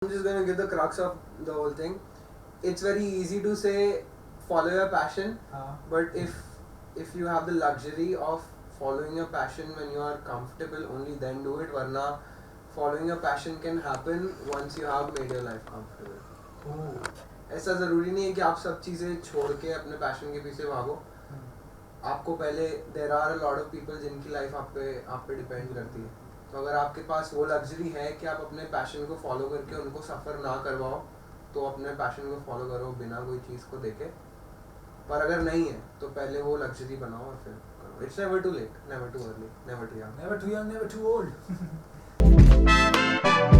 I'm just going to give the crux of the whole thing. It's very easy to say follow your passion, but if you have the luxury of following your passion when you are comfortable, only then do it. Varna, following your passion can happen once you have made your life comfortable. ऐसा ज़रूरी नहीं है कि आप सब चीज़ें छोड़ के अपने पैशन के पीछे भागो. आपको पहले there are a lot of people जिनकी लाइफ आप पे डिपेंड करती है. तो अगर आपके पास वो लग्जरी है कि आप अपने पैशन को फॉलो करके उनको सफ़र ना करवाओ, तो अपने पैशन को फॉलो करो बिना कोई चीज़ को देखे. पर अगर नहीं है तो पहले वो लग्जरी बनाओ और फिर करो. It's never too late, never too early, never too young. Never too young, never too old.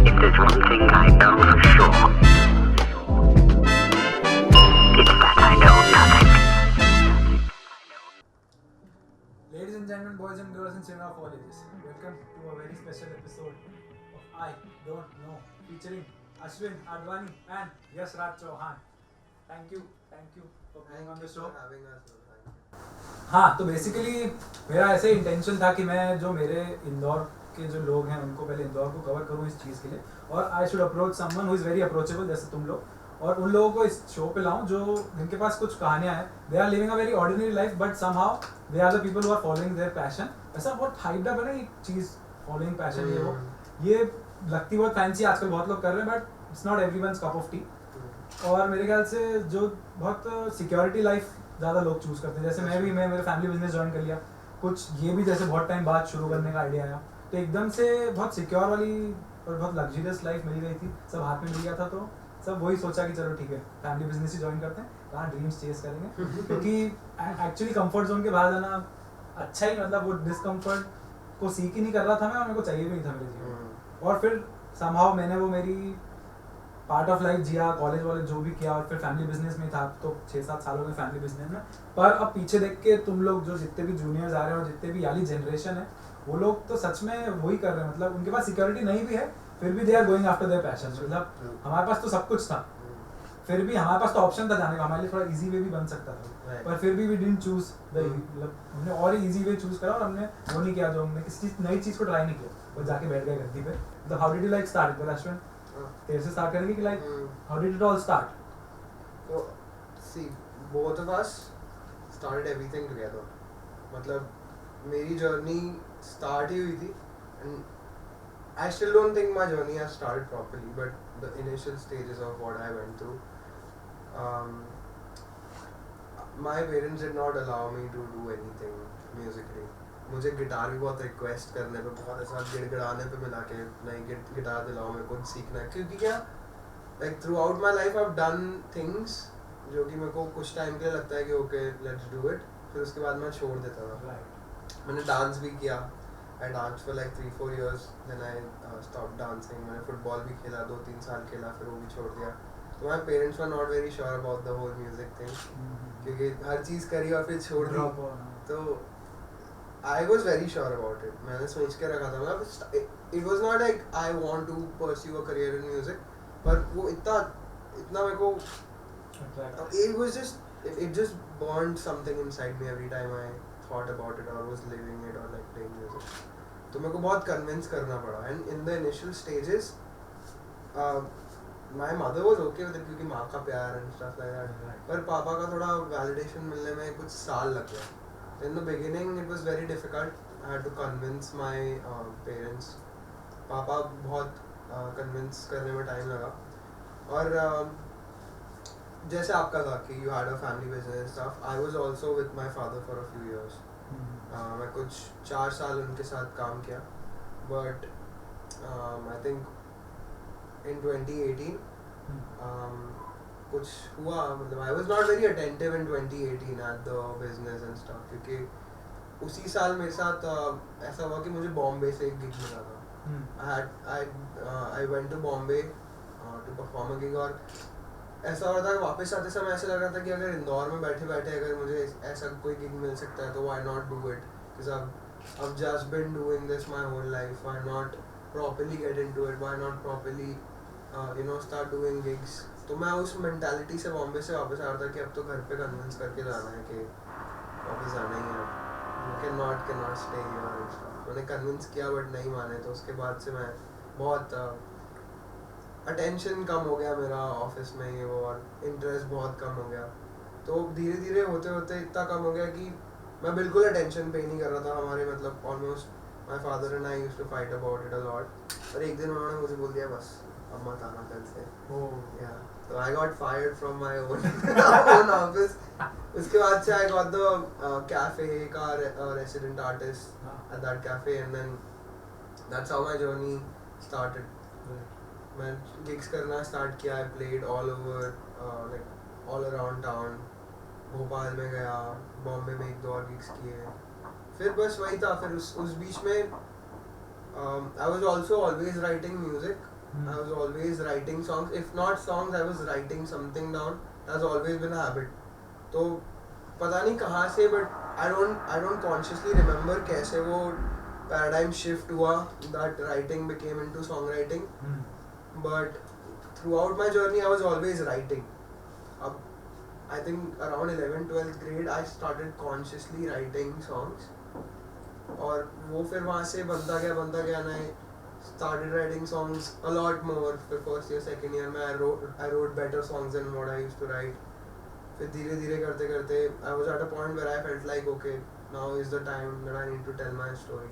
If there's one thing I know for sure, it's that I know nothing. Ladies and gentlemen, boys and girls and children of all ages, welcome to a very special episode of I Don't Know, featuring Ashwin Advani and Yash Raj Chauhan. Thank you for being on the show. हाँ, तो basically मेरा ऐसे intention था कि मैं जो मेरे इंदौर के जो लोग हैं उनको पहले इंदौर को कवर करूँ इस चीज़ के लिए, और I should approach someone who is very approachable जैसे तुम लोग, और उन लोगों को इस शो पे लाऊं जो जिनके पास कुछ कहानियां हैं. They are living a very ordinary life but somehow they are the people who are following their passion. ऐसा बहुत हाइप्ड अप है ना ये चीज़, फॉलोइंग पैशन, ये लगती बहुत फैंसी आजकल बहुत लोग कर रहे हैं, but it's not everyone's cup of T. और मेरे ख्याल से जो बहुत सिक्योरिटी लाइफ ज़्यादा लोग चूज़ करते हैं, जैसे मैं मेरे फैमिली बिजनेस ज्वाइन कर लिया, कुछ ये भी जैसे बहुत टाइम बाद शुरू करने का आइडिया आया, तो एकदम से बहुत सिक्योर वाली और बहुत लग्जरियस लाइफ मिल गई थी, सब हाथ में मिल गया था. तो सब वही सोचा कि चलो ठीक है फैमिली बिजनेस ही ज्वाइन करते हैं, कहाँ ड्रीम्स चेस करेंगे. क्योंकि एक्चुअली कंफर्ट जोन के बाहर जाना अच्छा ही, मतलब वो डिस्कम्फर्ट को सीख ही नहीं कर रहा था मैं, और मेरे को चाहिए भी नहीं था मेरे जीवन में. और फिर समहाउ मैंने वो मेरी पार्ट ऑफ लाइफ जिया, कॉलेज वाले जो भी किया, और फिर फैमिली बिजनेस में था, तो 6-7 सालों में फैमिली बिजनेस में. पर अब पीछे देख के तुम लोग जो जितने भी जूनियर्स आ रहे हैं और जितने भी याली जनरेशन है, वो लोग तो सच में वही कर रहे हैं. मतलब उनके पास सिक्योरिटी नहीं भी है, फिर भी they are going after their passion. मतलब हमारे पास तो सब कुछ था, फिर भी हमारे पास तो ऑप्शन था जाने का, हमारे लिए थोड़ा इजी वे भी बन सकता था, पर फिर भी वी डिडंट चूज द, मतलब हमने और इजी वे चूज करा, और हमने वो नहीं किया जो हमने किसी नई चीज को ट्राई नहीं किया, बस जाके बैठ गए गद्दी पे. तो how did you like start with Ashwin? तेरे से स्टार्ट करेंगे कि like how did it all start? तो see both of us started everything together. मतलब मेरी जर्नी स्टार्ट ही हुई थी, and I still don't think my journey has started properly, but the initial stages of what I went through, my parents did not allow me to do anything musically. मुझे guitar भी बहुत request करने पे, बहुत ऐसा गिड़गिड़ाने पे मिला के नहीं गिटार दिलाओ, मेरे को सीखना है. क्योंकि क्या like through out my life I have done things जो कि मेरे को कुछ टाइम के लिए लगता है कि ओके लेट्स डू इट, फिर उसके बाद मैं छोड़ देता था. मैंने डांस भी किया, I danced for like 3-4 years, then I stopped dancing. मैंने फुटबॉल भी खेला, 2-3 साल खेला, फिर वो भी छोड़ दिया. तो my parents were not very sure about the whole music thing, क्योंकि हर चीज़ करी और फिर छोड़ दी. तो I was very sure about it. मैंने सोच के रखा था, मतलब it was not like I want to pursue a career in music, पर वो इतना मेरे को it just burned something inside me every time I thought about it or was living it or like playing music. तो मेरे को बहुत convince करना पड़ा, and in the initial stages my mother was okay with it क्योंकि माँ का प्यार and stuff like that. पर पापा का थोड़ा validation मिलने में कुछ साल लग गया. In the beginning it was very difficult. I had to convince my parents. पापा बहुत convince करने में टाइम लगा. और जैसे आपका था कि you had a family business and stuff, I was also with my father for a few years. मैं कुछ 4 साल उनके साथ काम किया, but I think in 2018 कुछ हुआ, मतलब I was not very attentive in 2018 at the business and stuff, क्योंकि उसी साल मेरे साथ ऐसा हुआ कि मुझे बॉम्बे से एक गिग मिला था. I went to Bombay to perform a gig, और ऐसा हो रहा था कि वापस आते समय ऐसा लग रहा था कि अगर इंदौर में बैठे बैठे अगर मुझे ऐसा कोई गिग मिल सकता है तो why not do it, because I've just been doing this my whole life. Why not properly get into it? Why not properly start doing gigs? तो मैं उस मेंटालिटी से बॉम्बे से वापस आ रहा था कि अब तो घर पे कन्विंस करके जाना है कि वापस आना ही है, cannot stay here. मैंने कन्विंस किया बट नहीं माने, तो उसके बाद से मैं बहुत अटेंशन कम हो गया मेरा ऑफिस में ये वो, और इंटरेस्ट बहुत कम हो गया। तो धीरे धीरे होते होते इतना कम हो गया कि मैं बिल्कुल अटेंशन पे नहीं कर रहा था। हमारे मतलब almost my father and I used to fight about it a lot, और एक दिन उन्होंने मुझे बोल दिया बस अब मत आना कल से। या तो I got fired from my own office. उसके बाद से आई गॉट द कैफे का resident artist at that cafe, and then that's how my journey started. मैं गिग्स करना स्टार्ट किया। I played all over like all around town. Bhopal में गया, बॉम्बे में 1-2 और गिग्स किए। फिर बस वही था। फिर उस बीच में I was also always writing music. I was always writing songs. If not songs, I was writing something down. That has always been a habit. तो पता नहीं कहाँ से, but I don't consciously remember कैसे वो paradigm shift हुआ, that writing became into songwriting. But throughout my journey, I was always writing. अब I think around 11th-12th grade, I started consciously writing songs. और वो फिर वहाँ से बनता गया ना। Started writing songs a lot more. फिर first year, second year में I wrote better songs than what I used to write. फिर धीरे धीरे करते करते I was at a point where I felt like okay, now is the time that I need to tell my story.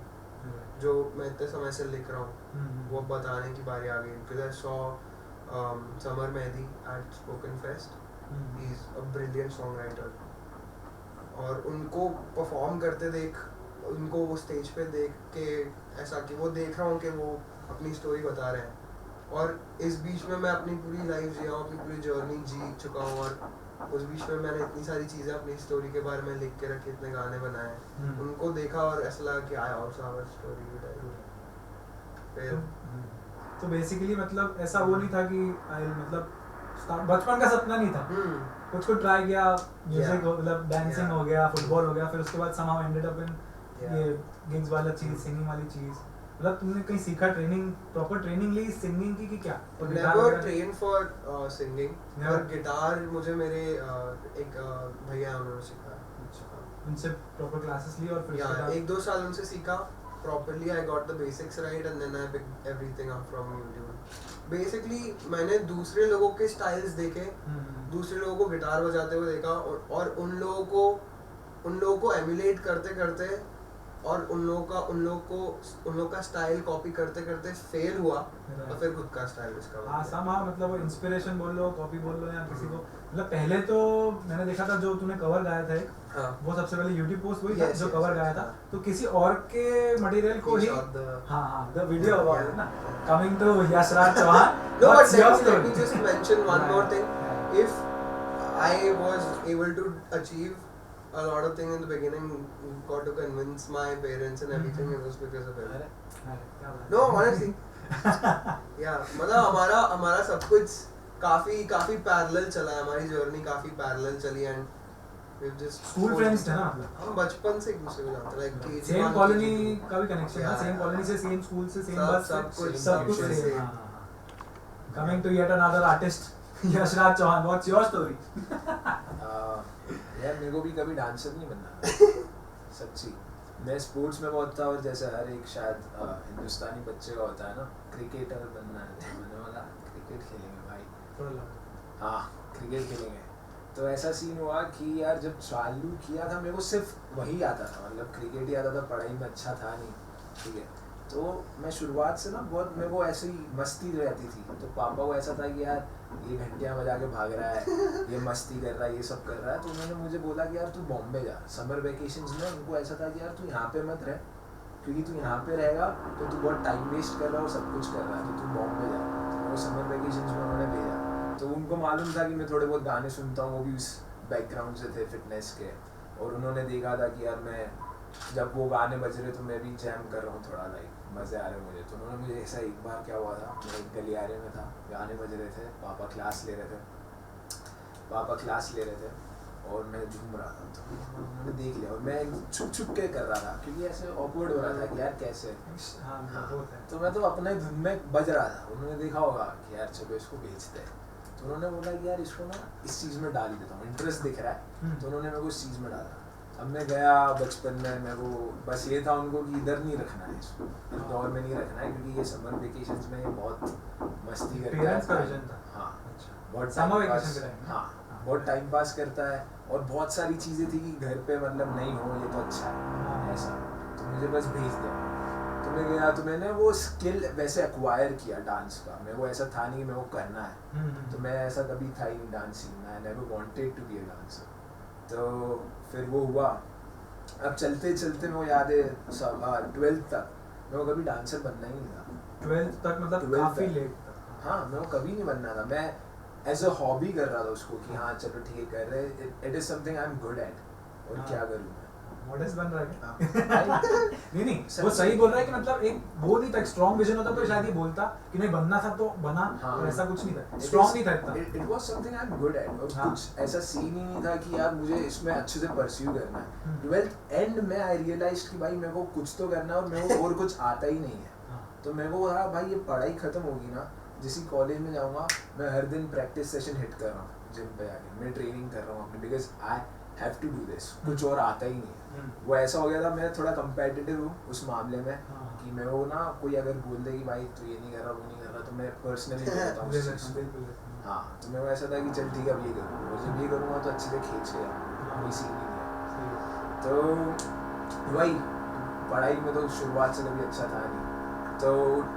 जो मैं इतने समय से लिख रहा हूँ वो बताने की बारी आ गई. Because I saw Samar Mehdi at Spoken Fest. He's a brilliant songwriter. और उनको perform करते देख, उनको वो स्टेज पे देख के ऐसा कि वो देख रहा हूँ कि वो अपनी स्टोरी बता रहे हैं, और इस बीच में मैं अपनी पूरी लाइफ जिया हूँ, अपनी पूरी जर्नी जी चुका हूँ, और उस बीच में मैंने इतनी सारी चीज़ें अपनी स्टोरी के बारे में लिख के रखी, इतने गाने बनाए, उनको देखा और ऐसा लगा कि I also have a story. फिर तो बेसिकली मतलब ऐसा वो नहीं था कि मतलब बचपन का सपना नहीं था, कुछ को ट्राई किया, म्यूजिक मतलब डांसिंग हो गया, फुटबॉल हो गया, फिर उसके बाद somehow ended up in ये गिग्स वाला चीज, सिंगिंग वाली चीज। मतलब तुमने कहीं सीखा, ट्रेनिंग, प्रॉपर ट्रेनिंग ली सिंगिंग की कि क्या? नेवर ट्रेन फॉर सिंगिंग, और गिटार मुझे मेरे एक भैया उन्होंने सिखाया। अच्छा, उनसे प्रॉपर क्लासेस ली और फिर 1-2 साल उनसे सीखा properly. I got the basics right and then I picked everything up from YouTube. Basically मैंने दूसरे लोगों के स्टाइल्स देखे, दूसरे लोगों को गिटार बजाते हुए देखा, और उन लोगों को एमुलेट करते करते और उन लोगों का स्टाइल कॉपी करते करते फेल हुआ, और फिर खुद का स्टाइल डिस्कवर। हां, somehow मतलब वो इंस्पिरेशन बोल लो, कॉपी बोल लो, या किसी को मतलब पहले तो मैंने देखा था जो तूने कवर गाया था एक, वो सबसे पहले YouTube पोस्ट वही था जो कवर गाया था, तो किसी और के मटेरियल को ही द वीडियो अबाउट ना coming to Yashraj Chauhan. No, but let me just mention one more thing. If I was able to achieve a lot of things in the beginning, got to convince my parents and everything, it was because of him. No, honestly. Yeah, मतलब हमारा सब कुछ काफी parallel चला है, हमारी journey काफी parallel चली, and we've just school friends थे ना, हम बचपन से एक दूसरे को जानते, लाइक सेम कॉलोनी का भी कनेक्शन है, सेम कॉलोनी से, सेम स्कूल से, सेम बस, सब कुछ same. Coming to yet another artist, Yashraj Chauhan, what's your story? यार मेरे को भी कभी डांसर नहीं बनना सच्ची। मैं स्पोर्ट्स में बहुत था, और जैसे हर एक शायद हिंदुस्तानी बच्चे का होता है ना, क्रिकेटर बनना है, तो मैंने बोला क्रिकेट खेलेंगे भाई, हाँ क्रिकेट खेलेंगे। तो ऐसा सीन हुआ कि यार जब चालू किया था मेरे को सिर्फ वही आता था, मतलब क्रिकेट ही आता था, पढ़ाई में अच्छा था नहीं, ठीक है। तो मैं शुरुआत से ना बहुत मेरे को ऐसे ही मस्ती रहती थी, तो पापा को ऐसा था कि यार ये घंटियाँ बजा के भाग रहा है, ये मस्ती कर रहा है, ये सब कर रहा है। तो उन्होंने मुझे बोला कि यार तू बॉम्बे जा समर वेकेशंस में। उनको ऐसा था कि यार तू यहाँ पे मत रह, क्योंकि तू यहाँ पे रहेगा तो तू बहुत टाइम वेस्ट कर रहा है और सब कुछ कर रहा है, तो तू बॉम्बे जा। तो मेरे को समर वेकेशंस में उन्होंने भेजा। तो उनको मालूम था कि मैं थोड़े बहुत गाने सुनता हूँ, वो भी उस बैकग्राउंड से थे फिटनेस के, और उन्होंने देखा था कि यार मैं जब वो गाने बज रहे तो मैं भी जैम कर रहा हूँ थोड़ा, लाइक मज़े आ रहे मुझे। तो उन्होंने मुझे ऐसा एक बार क्या हुआ था, मैं एक गलियारे में था, गाने बज रहे थे, पापा क्लास ले रहे थे और मैं झूम रहा था, तो उन्होंने देख लिया, और मैं छुप के कर रहा था क्योंकि ऐसे ऑकवर्ड हो रहा था कि यार कैसे। हाँ, तो मैं तो अपने धुन में बज रहा था, उन्होंने देखा होगा कि यार चलो इसको बेचते हैं। तो उन्होंने बोला कि यार इसको ना इस चीज़ में डाल देता हूँ, इंटरेस्ट दिख रहा है, तो उन्होंने मेरे को इस चीज़ में डाला। अब मैं गया बचपन में, मैं वो बस ये था उनको कि इधर नहीं रखना है इसको, इंदौर में नहीं रखना है, क्योंकि ये समर वेकेशंस में ये बहुत मस्ती करता है। पेरेंट्स का विजन था। हाँ, अच्छा, बहुत समर time pass- वेकेशन के टाइम में। हाँ, बहुत टाइम पास करता है, और बहुत सारी चीज़ें थी कि घर पे मतलब नहीं हो ये तो अच्छा है ऐसा, तो मुझे बस भेज दिया। तो मैं गया, तो मैंने वो स्किल वैसे एक्वायर किया डांस का। मेरे को ऐसा था नहीं कि मेरे को करना है, तो मैं ऐसा कभी था ही नहीं डांसिंग में, I never wanted to be a dancer. तो फिर वो हुआ, अब चलते चलते मेरे को याद है 12th तक मेरे को कभी डांसर बनना ही नहीं था। 12th तक मतलब 12th काफी तक। लेट तक। हाँ, मेरे को कभी नहीं बनना था, मैं एज अ हॉबी कर रहा था उसको कि हाँ चलो ठीक है कर रहे, it is something I am good at, और हाँ। क्या करूँ मैं। मॉडल्स बन रहा है क्या? हाँ। नहीं नहीं, वो सही बोल रहा है कि मतलब एक वो नहीं था, स्ट्रॉन्ग विजन होता तो शायद ये बोलता कि नहीं बनना था तो बना, हाँ। और ऐसा कुछ नहीं था, स्ट्रॉन्ग नहीं था इतना। It was something I'm good at, और हाँ। कुछ ऐसा सीन ही नहीं था कि यार मुझे इसमें अच्छे से परस्यू करना है। 12th एंड में आई रियलाइज कि भाई मेरे को कुछ तो करना है, और मेरे को और कुछ आता ही नहीं है। हाँ। तो मेरे को कहा भाई ये पढ़ाई खत्म होगी ना, जिस कॉलेज में जाऊंगा मैं हर दिन प्रैक्टिस सेशन हिट कर रहा हूँ जिम पे आके, मैं ट्रेनिंग कर रहा हूँ अपनी, because I have to do this, कुछ और आता ही नहीं है। वो ऐसा हो गया था, मैं थोड़ा कंपेटिटिव हूँ उस मामले में, हाँ। कि मैं वो ना कोई अगर बोल दे कि भाई तू ये नहीं कर रहा वो नहीं कर रहा, तो मैं पर्सनली बोलता हूँ उस चीज़ को। बिल्कुल। हाँ, तो मेरे को ऐसा था कि चल ठीक है अब ये करूँ, और जब ये करूँगा तो अच्छे से खींच के आऊँ, कोई सीन नहीं है। तो वही पढ़ाई में तो शुरुआत से कभी अच्छा था नहीं। तो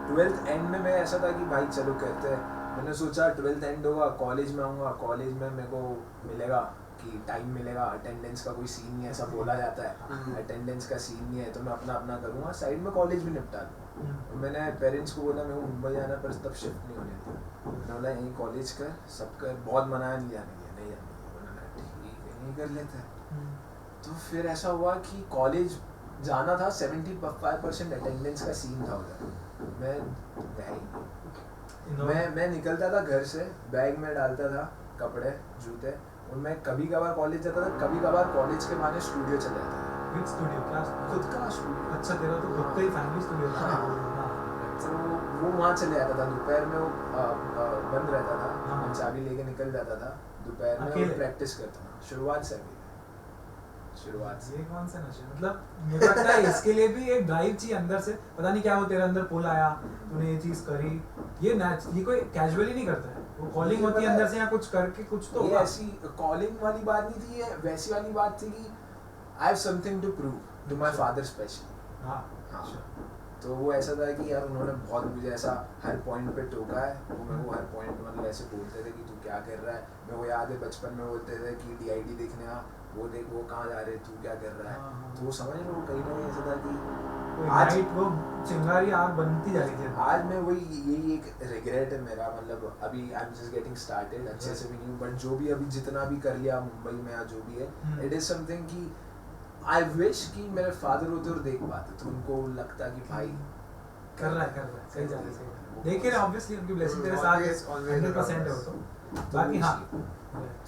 12th एंड में मैं ऐसा था कि भाई चलो कहते हैं, मैंने सोचा 12th एंड होगा, कॉलेज में आऊँगा, कॉलेज में मेरे को मिलेगा कि टाइम मिलेगा, अटेंडेंस का कोई सीन नहीं है, ऐसा बोला जाता है अटेंडेंस का सीन नहीं है, तो मैं अपना अपना करूँगा, साइड में कॉलेज भी निपटा लूँगा। और मैंने पेरेंट्स को बोला मेरे को मुंबई जाना, पर तब शिफ्ट नहीं होने दिया। मैंने बोला यहीं कॉलेज कर, सब कर, बहुत मनाया नहीं जाने दिया, नहीं जाने दिया। बोला ठीक है नहीं कर लेते हैं। तो फिर ऐसा हुआ कि कॉलेज जाना था, 75% अटेंडेंस का सीन था उधर, मैं गया ही नहीं। मैं निकलता था घर से, बैग में डालता था कपड़े जूते, और मैं कभी कभार कॉलेज जाता था, कभी कभार कॉलेज के बहाने स्टूडियो चले जाता था। विद स्टूडियो क्या? खुद का स्टूडियो। अच्छा, तेरा तो खुद का ही फैमिली स्टूडियो था। हाँ। तो वो वहाँ चले जाता था, दोपहर में वो बंद रहता था, हाँ। मैं चाबी लेके निकल जाता था दोपहर में, अकेले? और प्रैक्टिस करता था शुरुआत से अकेले, शुरुआत से। ये कौन सा नशा, मतलब मुझे लगता है इसके लिए भी एक ड्राइव चाहिए अंदर से, पता नहीं क्या वो तेरे अंदर पुल आया, तूने ये चीज करी। ये कोई कैजुअली नहीं करता है, वो कॉलिंग होती है अंदर से, या कुछ करके कुछ तो ये होगा। ऐसी कॉलिंग वाली बात नहीं थी, ये वैसी वाली बात थी कि I have something to prove to my father specially. हाँ। हाँ, तो वो ऐसा था कि यार उन्होंने बहुत मुझे ऐसा हर पॉइंट पे टोका है, वो मेरे को हर पॉइंट मतलब ऐसे बोलते थे कि तू क्या कर रहा है। मेरे को याद है बचपन में बोलते थे कि DID देखने आ, वो देख वो कहाँ जा रहे, तू क्या कर रहा है। हाँ। तो वो समझ लो कहीं ना कहीं ऐसा था कि कोई आज- नाइट वो चिंगारी आग बनती जा रही थी। आज मैं वही यही एक रिग्रेट है मेरा, मतलब अभी I am just getting started, अच्छे से भी नहीं हूँ, बट जो भी अभी जितना भी कर लिया मुंबई में या जो भी है, इट इज समथिंग कि आई विश कि मेरे फादर होते और देख पाते, तो उनको लगता कि भाई कर रहा है सही जा रहा है। देखिए ना, ऑब्वियसली उनकी ब्लेसिंग तेरे साथ है, 100% है वो तो। बाकी हाँ,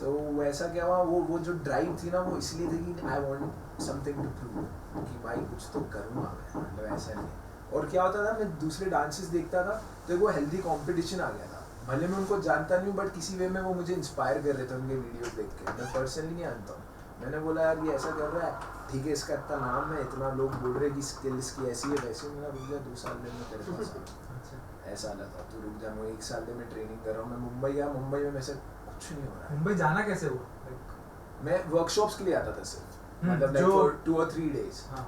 तो वैसा क्या हुआ, वो जो ड्राइव थी ना, वो इसलिए थी कि I want something to prove कि भाई कुछ तो करूँगा मैं, मतलब ऐसा नहीं है। और क्या होता था, मैं दूसरे डांसेस देखता था तो वो हेल्दी कंपटीशन आ गया था, भले मैं उनको जानता नहीं हूँ, बट किसी वे में वो मुझे इंस्पायर कर रहे थे उनके वीडियोस देख के। मैं पर्सनली नहीं जानता हूँ, मैंने बोला यार ये ऐसा कर रहा है, ठीक है इसका इतना नाम है, इतना लोग बोल रहे हैं कि स्किल्स की ऐसी है वैसी है। मेरा रुक जा 2 साल में तेरे पास अच्छा। ऐसा वाला था, तू रुक जा, मैं 1 साल में ट्रेनिंग कर रहा हूँ। मैं मुंबई गया, मुंबई में वैसे कुछ नहीं हो रहा है। मुंबई जाना कैसे हुआ? Like, मैं वर्कशॉप्स के लिए आता था सिर्फ, मतलब जो- लाइक 2 or 3 days, हाँ,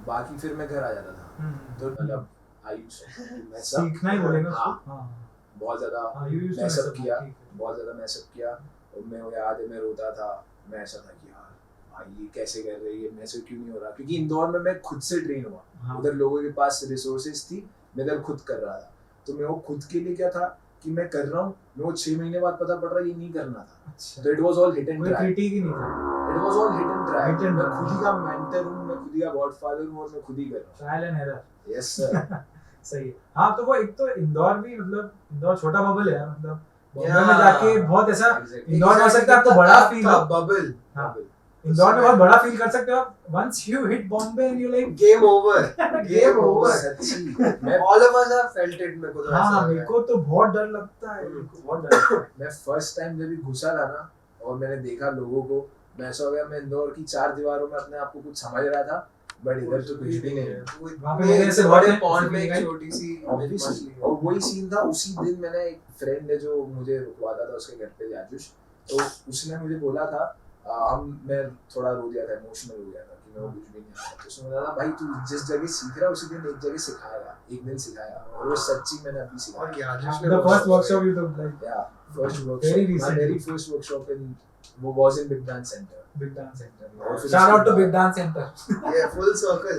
बाकी फिर मैं घर आ जाता था। तो मतलब आई सीखना ही बोलेंगे उसको। हाँ, हाँ, बहुत ज्यादा हाँ, you used to mess up mess up, किया, ठीक है। बहुत ज्यादा मैसअप किया। और मैं याद है मैं रोता था, मैं ऐसा था कि यार भाई ये कैसे कर रही है, मैसअप क्यों नहीं हो रहा, क्योंकि इंदौर में मैं खुद से ट्रेन हुआ, हाँ। उधर लोगों के पास रिसोर्सेज थी, मैं इधर खुद कर रहा था। तो मैं वो खुद के लिए क्या था कि मैं कर रहा हूँ, मैं वो 6 महीने बाद पता पड़ रहा ये नहीं करना था। अच्छा, तो it was all hit and कोई ट्राई, क्रिटिक ही नहीं था, it was all hit and try. Hit and मैं try। खुद ही का मेंटर हूँ, मैं खुद ही का गॉडफादर हूँ, और मैं खुद ही कर रहा ट्रायल एंड एरर। हूँ। Yes sir. सही है। हाँ, तो वो एक तो इंदौर भी, मतलब इंदौर छोटा बबल है यार, मतलब बॉम्बे Yeah। में जाके बहुत ऐसा Exactly। इंदौर में हो सकता है आपको बड़ा फील हो, बबल हाँ, इंदौर में बहुत बड़ा फील कर सकते हो आप, once you hit Bombay and you like game over game over. सच्ची मैं all of us have felt it. मेरे को तो ऐसा हाँ, लगा मेरे है। को तो बहुत डर लगता है, मेरे को बहुत डर लगता है। मैं फर्स्ट टाइम जब भी घुसा था ना, और मैंने देखा लोगों को, मैं ऐसा हो गया, मैं इंदौर की 4 दीवारों में अपने आप को कुछ समझ रहा था, बट इधर तो कुछ भी नहीं है। वहाँ पे मेरे ऐसे बहुत बड़े हैं, पॉन्ड में किसी एक की छोटी सी Obviously, मछली और वही सीन था। उसी दिन मैंने एक फ्रेंड ने जो मुझे रुकवाता था उसके घर पे आयुष, तो उसने मुझे बोला था मैं थोड़ा रो गया था, इमोशनल हो गया था कि मैं वो कुछ भी नहीं आता। तो उसने बोला था भाई तू जिस जगह सीख रहा है उसी दिन एक जगह सिखाएगा, एक दिन सिखाएगा, और वो सच्ची मैंने अभी सीखा। और याजुश ने The first workshop you took, like Yeah, first Very workshop, my recently. very first workshop in वो was in Big Dance Center. Big Dance Center. और फिर Shout out उसके to Big बाद- Dance Center. ये फुल सर्कल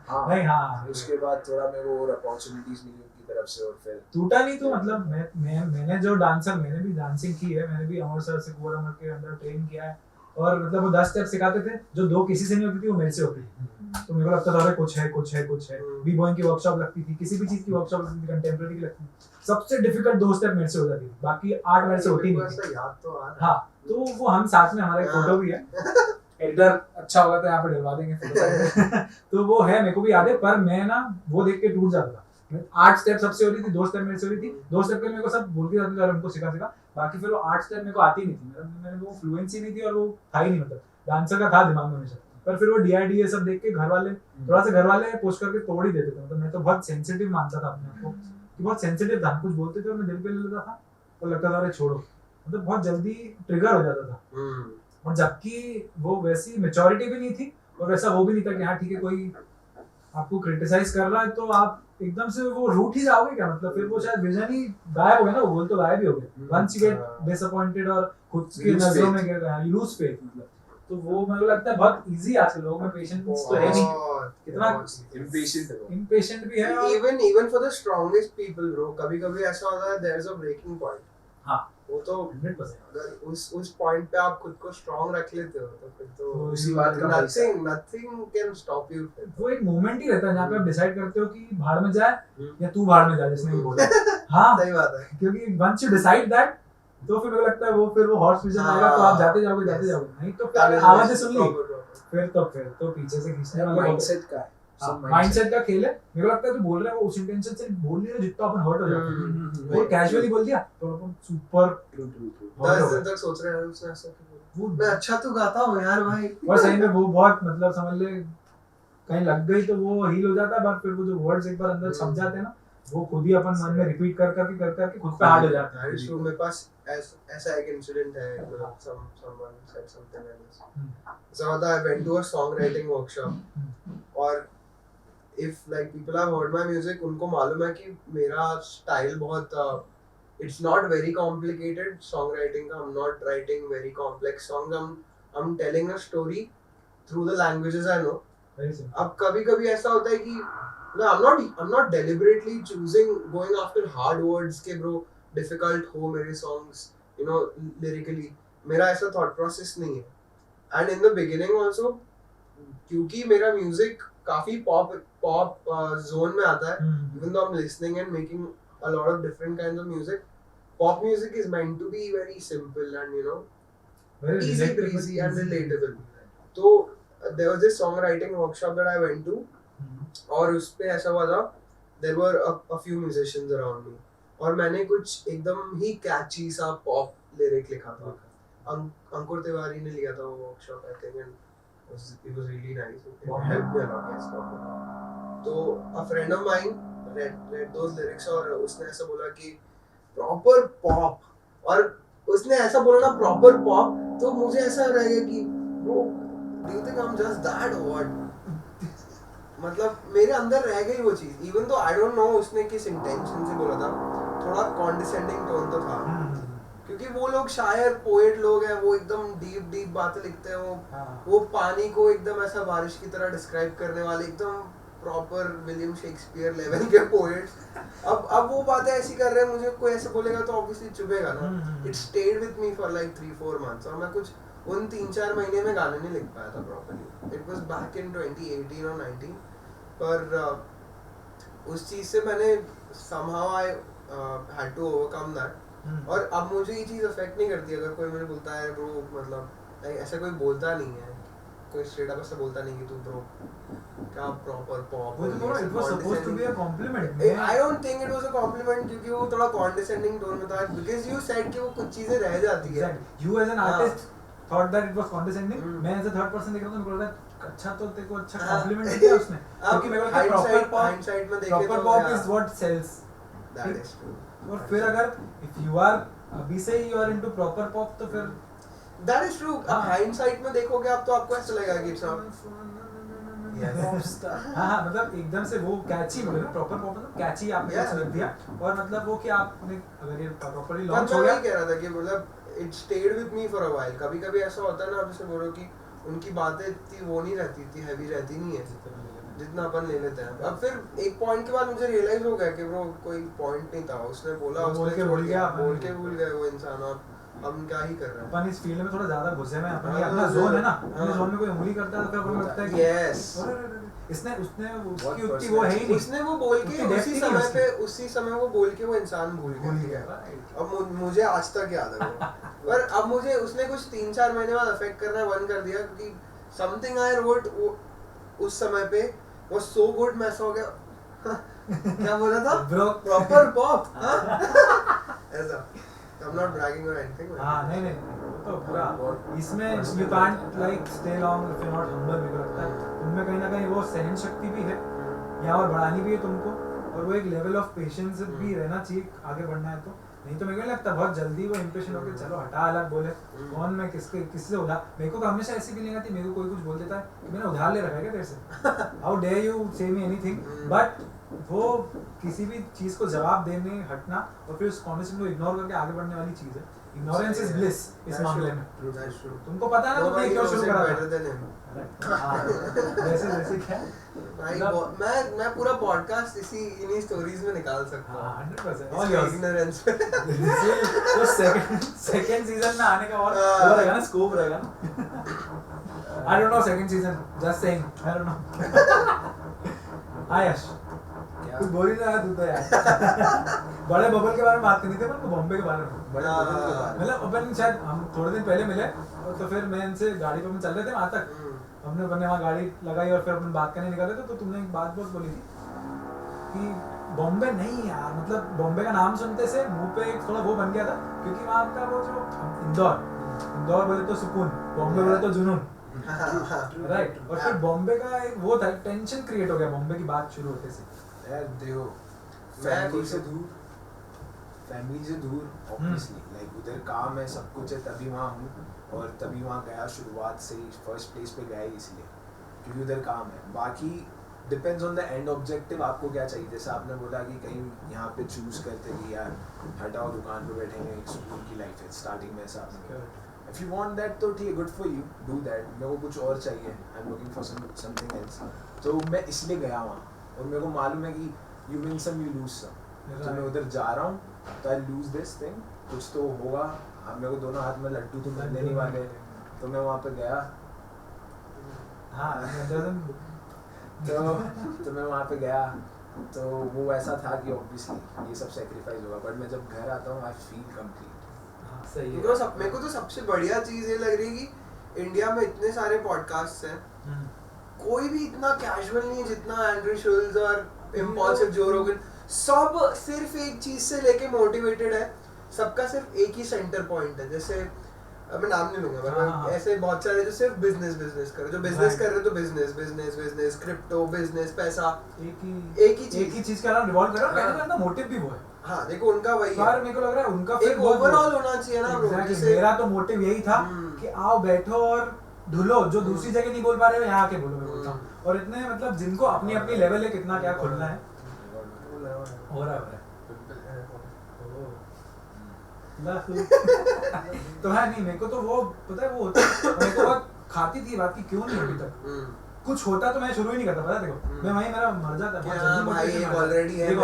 हाँ, नहीं हाँ उसके बाद थोड़ा मेरे को और अपॉर्चुनिटीज मिली उनकी तरफ से, और फिर टूटा नहीं तो मतलब मैंने जो डांसर, मैंने भी डांसिंग की है, मैंने भी अमर सर से कुंवर अमर के अंदर ट्रेन किया है, और मतलब वो 10 स्टेप सिखाते थे जो 2 किसी से नहीं होती थी, वो मेरे से होती थी। तो मेरे को लगता था अरे कुछ है बी बॉय की वर्कशॉप लगती थी, किसी भी चीज की वर्कशॉप लगती थी, कंटेम्प्रेरी की लगती थी, सबसे डिफिकल्ट 2 स्टेप मेरे से हो जाती थी, बाकी 8 मेरे से होती नहीं थी। याद तो आ रहा हाँ तो वो हम साथ में, हमारा एक फोटो भी है, एडिटर अच्छा होगा तो यहाँ पे डलवा देंगे फोटो तो वो है, मेरे को भी याद है, पर मैं ना वो देख के टूट जाता था। 8 स्टेप सबसे हो रही थी, 2 स्टेप मेरे से हो रही थी, 2 स्टेप के मेरे को सब बोलते जाते थे उनको सिखा, बाकी फिर वो 8 स्टेप मेरे को आती नहीं थी, मेरे वो फ्लुएंसी नहीं थी, और वो था ही नहीं, मतलब डांसर का था दिमाग में हमेशा, पर फिर वो DID ये सब देख के घर वाले थोड़ा सा पुश करके तोड़ ही देते थे। मतलब मैं तो बहुत सेंसिटिव मानता था अपने आप को कि बहुत सेंसिटिव था, कुछ बोलते थे और मैं दिल पे ले लेता था और लगता था अरे छोड़ो, मतलब बहुत जल्दी ट्रिगर हो जाता था। और जबकि वो वैसी मैच्योरिटी भी नहीं थी और वैसा वो भी नहीं था कि हाँ ठीक है कोई आपको क्रिटिसाइज कर रहा है तो आप एकदम से वो रूठ ही जाओगे क्या, मतलब फिर वो शायद विजन ही गायब हो गया ना, वो गोल तो गायब ही हो गया वंस यू गेट डिसअपॉइंटेड और खुद की नजरों में गिर रहा है, यू लूज फेथ। मतलब तो वो मुझे लगता है बहुत इजी आजकल लोगों में पेशेंस तो है नहीं, कितना इम्पेशेंट भी है। और even for the strongest people bro, कभी-कभी ऐसा होता है there is a breaking point। हाँ वो तो 100%। अगर उस पॉइंट पे आप खुद को स्ट्रांग रख लेते हो तो फिर तो उसी बात का nothing can stop you। वो एक मोमेंट ही रहता है जहाँ पे आप डिसाइड करते हो कि भाड़ में जाए या तू भाड़ में जाए, जिसने भी बोला हाँ सही बात है, क्योंकि वंस यू डिसाइड दैट तो फिर मुझे लगता है वो फिर वो हॉर्स विजन आएगा तो आप जाते जाओगे नहीं तो फिर आवाजें सुन ली फिर तो पीछे से खींचने वाले माइंडसेट का है, माइंडसेट का खेल है। मेरे को लगता है तू बोल रहा है वो उस इंटेंशन से बोल नहीं रहा जितना अपन हर्ट हो जाता है, वो कैजुअली बोल दिया तो अपन सुपर 10 दिन तक सोच रहे हैं उसने ऐसा क्यों बोला, मैं अच्छा तो गाता हूँ यार भाई, और सही में वो बहुत मतलब समझ ले कहीं लग गई तो वो हील हो जाता है, बट फिर वो जो वर्ड्स एक बार अंदर छप जाते हैं ना वो खुद ही अपन मन में रिपीट कर करके खुद पे हार्ड हो जाता है। तो मेरे पास ऐसा एक इंसिडेंट है, मतलब someone said something like this। So I went to a songwriting workshop और if like people have heard my music उनको मालूम है कि मेरा स्टाइल बहुत it's not very complicated songwriting का, I'm not writing very complex songs, I'm telling a story through the languages I know। अब कभी-कभी ऐसा होता है कि I'm not deliberately choosing going after hard words के bro difficult हो मेरे songs you know lyrically, मेरा ऐसा thought process नहीं है। And in the beginning also क्योंकि मेरा music काफी pop zone में आता है, even though I'm listening and making a lot of different kinds of music, pop music is meant to be very simple and you know Very easy relatable, breezy and easy. relatable। तो there was this songwriting workshop that I went to और उस पे ऐसा हुआ था there were a few musicians around me और मैंने कुछ एकदम ही कैची सा पॉप लिरिक लिखा था। अंकुर तिवारी ने लिया था वो workshop I think and it was really nice, it helped me a lot yes proper। तो a friend of mine read those lyrics और उसने ऐसा बोला कि proper pop, और उसने ऐसा बोला ना proper pop तो मुझे ऐसा रह गया कि bro do you think I'm just that or what, मतलब मेरे अंदर रह गई वो चीज even though I don't know उसने किस इंटेंशन से बोला था, थोड़ा condescending टोन तो था क्योंकि वो लोग शायर पोएट लोग हैं, वो एकदम डीप बातें लिखते हैं, वो पानी को एकदम ऐसा बारिश की तरह डिस्क्राइब करने वाले एकदम प्रॉपर विलियम शेक्सपियर लेवल के पोएट्स अब वो बातें ऐसी कर रहे हैं, मुझे कोई ऐसे बोलेगा तो ऑब्वियसली चुभेगा ना। It stayed with me for like 3-4 months और मैं कुछ उन 3-4 महीने में गाने नहीं लिख पाया था properly. It was back in 2018 और 19 पर उस चीज से मैंने somehow I had to overcome that। और अब मुझे ये चीज अफेक्ट नहीं करती अगर कोई मुझे बोलता है ब्रो, मतलब ऐसा कोई बोलता नहीं है, कोई स्ट्रेट अप ऐसा बोलता नहीं कि तू ब्रो क्या प्रॉपर पॉप हो। It was supposed to be a compliment। I don't think it was a compliment क्योंकि वो थोड़ा condescending टोन में था because you said कि वो कुछ चीजें रह जाती है। You as an artist thought that it was condescending. मैं ऐसे थर्ड पर्सन देख रहा था, मेरे को लगा अच्छा तो तेरे को अच्छा कॉम्प्लीमेंट दिया उसने, क्योंकि मेरे को लगता है हाइंडसाइट में देखे proper pop is what sells. That is true. और फिर अगर इफ यू आर अभी से you are into proper pop तो फिर दैट इज ट्रू. अब हाइंडसाइट में देखोगे आप तो आपको ऐसा लगेगा कि सब हाँ मतलब एकदम से वो कैची बोले ना, प्रॉपर पॉप मतलब कैची आपने कुछ लिख दिया और मतलब वो कि आपने अगर ये प्रॉपर्ली लॉन्च हो गया. मैं कह रहा था कि मतलब it stayed with me for a while. कभी-कभी ऐसा होता है ना, आप जैसे बोलो कि उनकी बातें इतनी वो नहीं रहती, इतनी हैवी रहती नहीं है जितना अपन ले लेते हैं. अब फिर एक पॉइंट के बाद मुझे रियलाइज हो गया कि ब्रो कोई पॉइंट नहीं था. उसने बोला, बोल उसने के भूल गया वो इंसान. और हम क्या ही कर रहे हैं. अपन इस फील्ड में थोड़ा ज्यादा घुसे में, अपन ये अपना जोन है ना, अपने जोन में कोई उंगली करता है तो फिर अपन को लगता है कि यस इसने उसकी उतनी वो है ही नहीं. उसने वो बोल के उसी समय वो बोल के वो इंसान भूल गया. अब मुझे आज तक याद है वो. पर अब मुझे उसने कुछ 3-4 महीने बाद अफेक्ट करना बंद कर दिया, क्योंकि समथिंग आई रोट उस समय पे was so good. मैं ऐसा हो गया क्या बोला था प्रॉपर पॉप ऐसा. I'm not bragging or anything. हाँ नहीं तो पूरा इसमें you can't like stay long if you're not humble. मेरे को लगता है तुममें कहीं ना कहीं वो सहन शक्ति भी है या और बढ़ानी भी है तुमको, और वो एक लेवल ऑफ पेशेंस भी रहना चाहिए आगे बढ़ना है तो. नहीं तो मेरे को लगता बहुत जल्दी वो इंप्रेशन होकर चलो हटा अलग बोले कौन मैं किससे उधार. मेरे को हमेशा ऐसी फीलिंग आती है, मेरे को कोई कुछ बोल देता है कि मैंने उधार ले रखा है क्या तेरे से, हाउ डेयर यू से मी एनीथिंग. बट वो किसी भी चीज को जवाब देने हटना और फिर उस कॉन्वर्सेशन को इग्नोर करके आगे बढ़ने वाली चीज है. इग्नोरेंस इज ब्लिस इस मामले में. तुमको पता है ना तुमने क्यों शुरू करा था. जैसे क्या मैं पूरा पॉडकास्ट इन्हीं स्टोरीज में निकाल सकता हूं. 100% ऑल योर्स. इग्नोरेंस पे तो सेकंड सीजन में आने का और वो रहेगा ना, स्कोप रहेगा ना. I don't know second season, just saying I don't know. Ayush कुछ बोल ही रहा तू तो यार. बड़े बबल के बारे में बात करनी थी अपन को, बॉम्बे के बारे में. मतलब अपन शायद हम थोड़े दिन पहले मिले तो फिर मैं इनसे गाड़ी पर चल रहे थे वहाँ तक, हमने वहाँ गाड़ी लगाई और फिर अपन बात करने निकले थे तो तुमने एक बात बहुत बोली थी कि बॉम्बे नहीं यार, मतलब बॉम्बे का नाम सुनते से मुंह पे एक थोड़ा वो बन गया था, क्योंकि वहाँ का वो जो इंदौर बोले तो सुकून, बॉम्बे बोले तो जुनून. राइट. और फिर बॉम्बे का एक वो था, टेंशन क्रिएट हो गया बॉम्बे की बात शुरू होते से. यार देखो फैमिली से दूर ऑब्वियसली लाइक उधर काम है, सब कुछ है, तभी वहाँ हूँ और तभी वहाँ गया. शुरुआत से ही फर्स्ट प्लेस पे गया ही इसलिए क्योंकि उधर काम है. बाकी depends on the end objective, आपको क्या चाहिए. जैसे आपने बोला कि कहीं यहाँ पे चूज करते कि यार हटाओ दुकान पे बैठेंगे, एक सुकून की लाइफ है. स्टार्टिंग में ऐसा आपने कहा. इफ यू वांट दैट तो ठीक है, good for you, do that. मेरे को कुछ और चाहिए, I am looking for something else. तो मैं इसलिए गया वहाँ और मेरे को मालूम है कि you win some you lose some. तो मैं उधर जा रहा हूँ तो आई लूज दिस थिंग, कुछ तो होगा. अब मेरे को दोनों हाथ में लड्डू तो मिलने नहीं वाले, तो मैं वहाँ पे गया. हाँ तो मैं वहाँ पे गया तो वो ऐसा था कि ऑब्वियसली ये सब सेक्रीफाइस होगा, बट मैं जब घर आता हूँ आई फील कंप्लीट. सही है. मेरे को तो सबसे बढ़िया चीज ये लग रही है कि इंडिया में इतने सारे पॉडकास्ट हैं, कोई भी इतना कैजुअल नहीं है जितना एंड्रयू शुल्ज और इम्पल्सिव जो रोगन. सब सिर्फ एक चीज से लेके मोटिवेटेड है. सबका सिर्फ एक ही सेंटर पॉइंट है. जैसे अब मैं नाम नहीं लूंगा, पर ऐसे बहुत सारे जो सिर्फ बिजनेस कर रहे, जो बिजनेस कर रहे तो बिजनेस क्रिप्टो बिजनेस पैसा, एक ही चीज का नाम रिवॉल्व कर रहा है. कहने का मोटिव भी वो है. हाँ देखो उनका वही है. मेरे को लग रहा है उनका एक ओवरऑल होना चाहिए ना. जैसे मेरा तो मोटिव यही था कि आओ बैठो और धुलो, जो दूसरी जगह नहीं बोल पा रहे हो यहाँ के बोलो. मैं बोलता हूँ और इतने मतलब जिनको अपनी अपनी लेवल है कितना क्या खोलना है. हो रहा है तो है नहीं. मेरे को तो वो पता है वो होता है, मेरे को बहुत खाती थी बात की क्यों नहीं अभी तक कुछ होता तो मैं शुरू ही नहीं करता. पता देखो मैं वहीं मेरा मर जाता है ऑलरेडी है. मेरे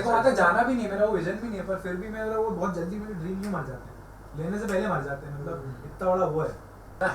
को वहाँ तक जाना भी नहीं, मेरा वो विजन भी नहीं है, पर फिर भी मेरा वो बहुत जल्दी मेरे ड्रीम नहीं मर जाते हैं, लेने से पहले मर जाते हैं. मतलब इतना बड़ा वो है.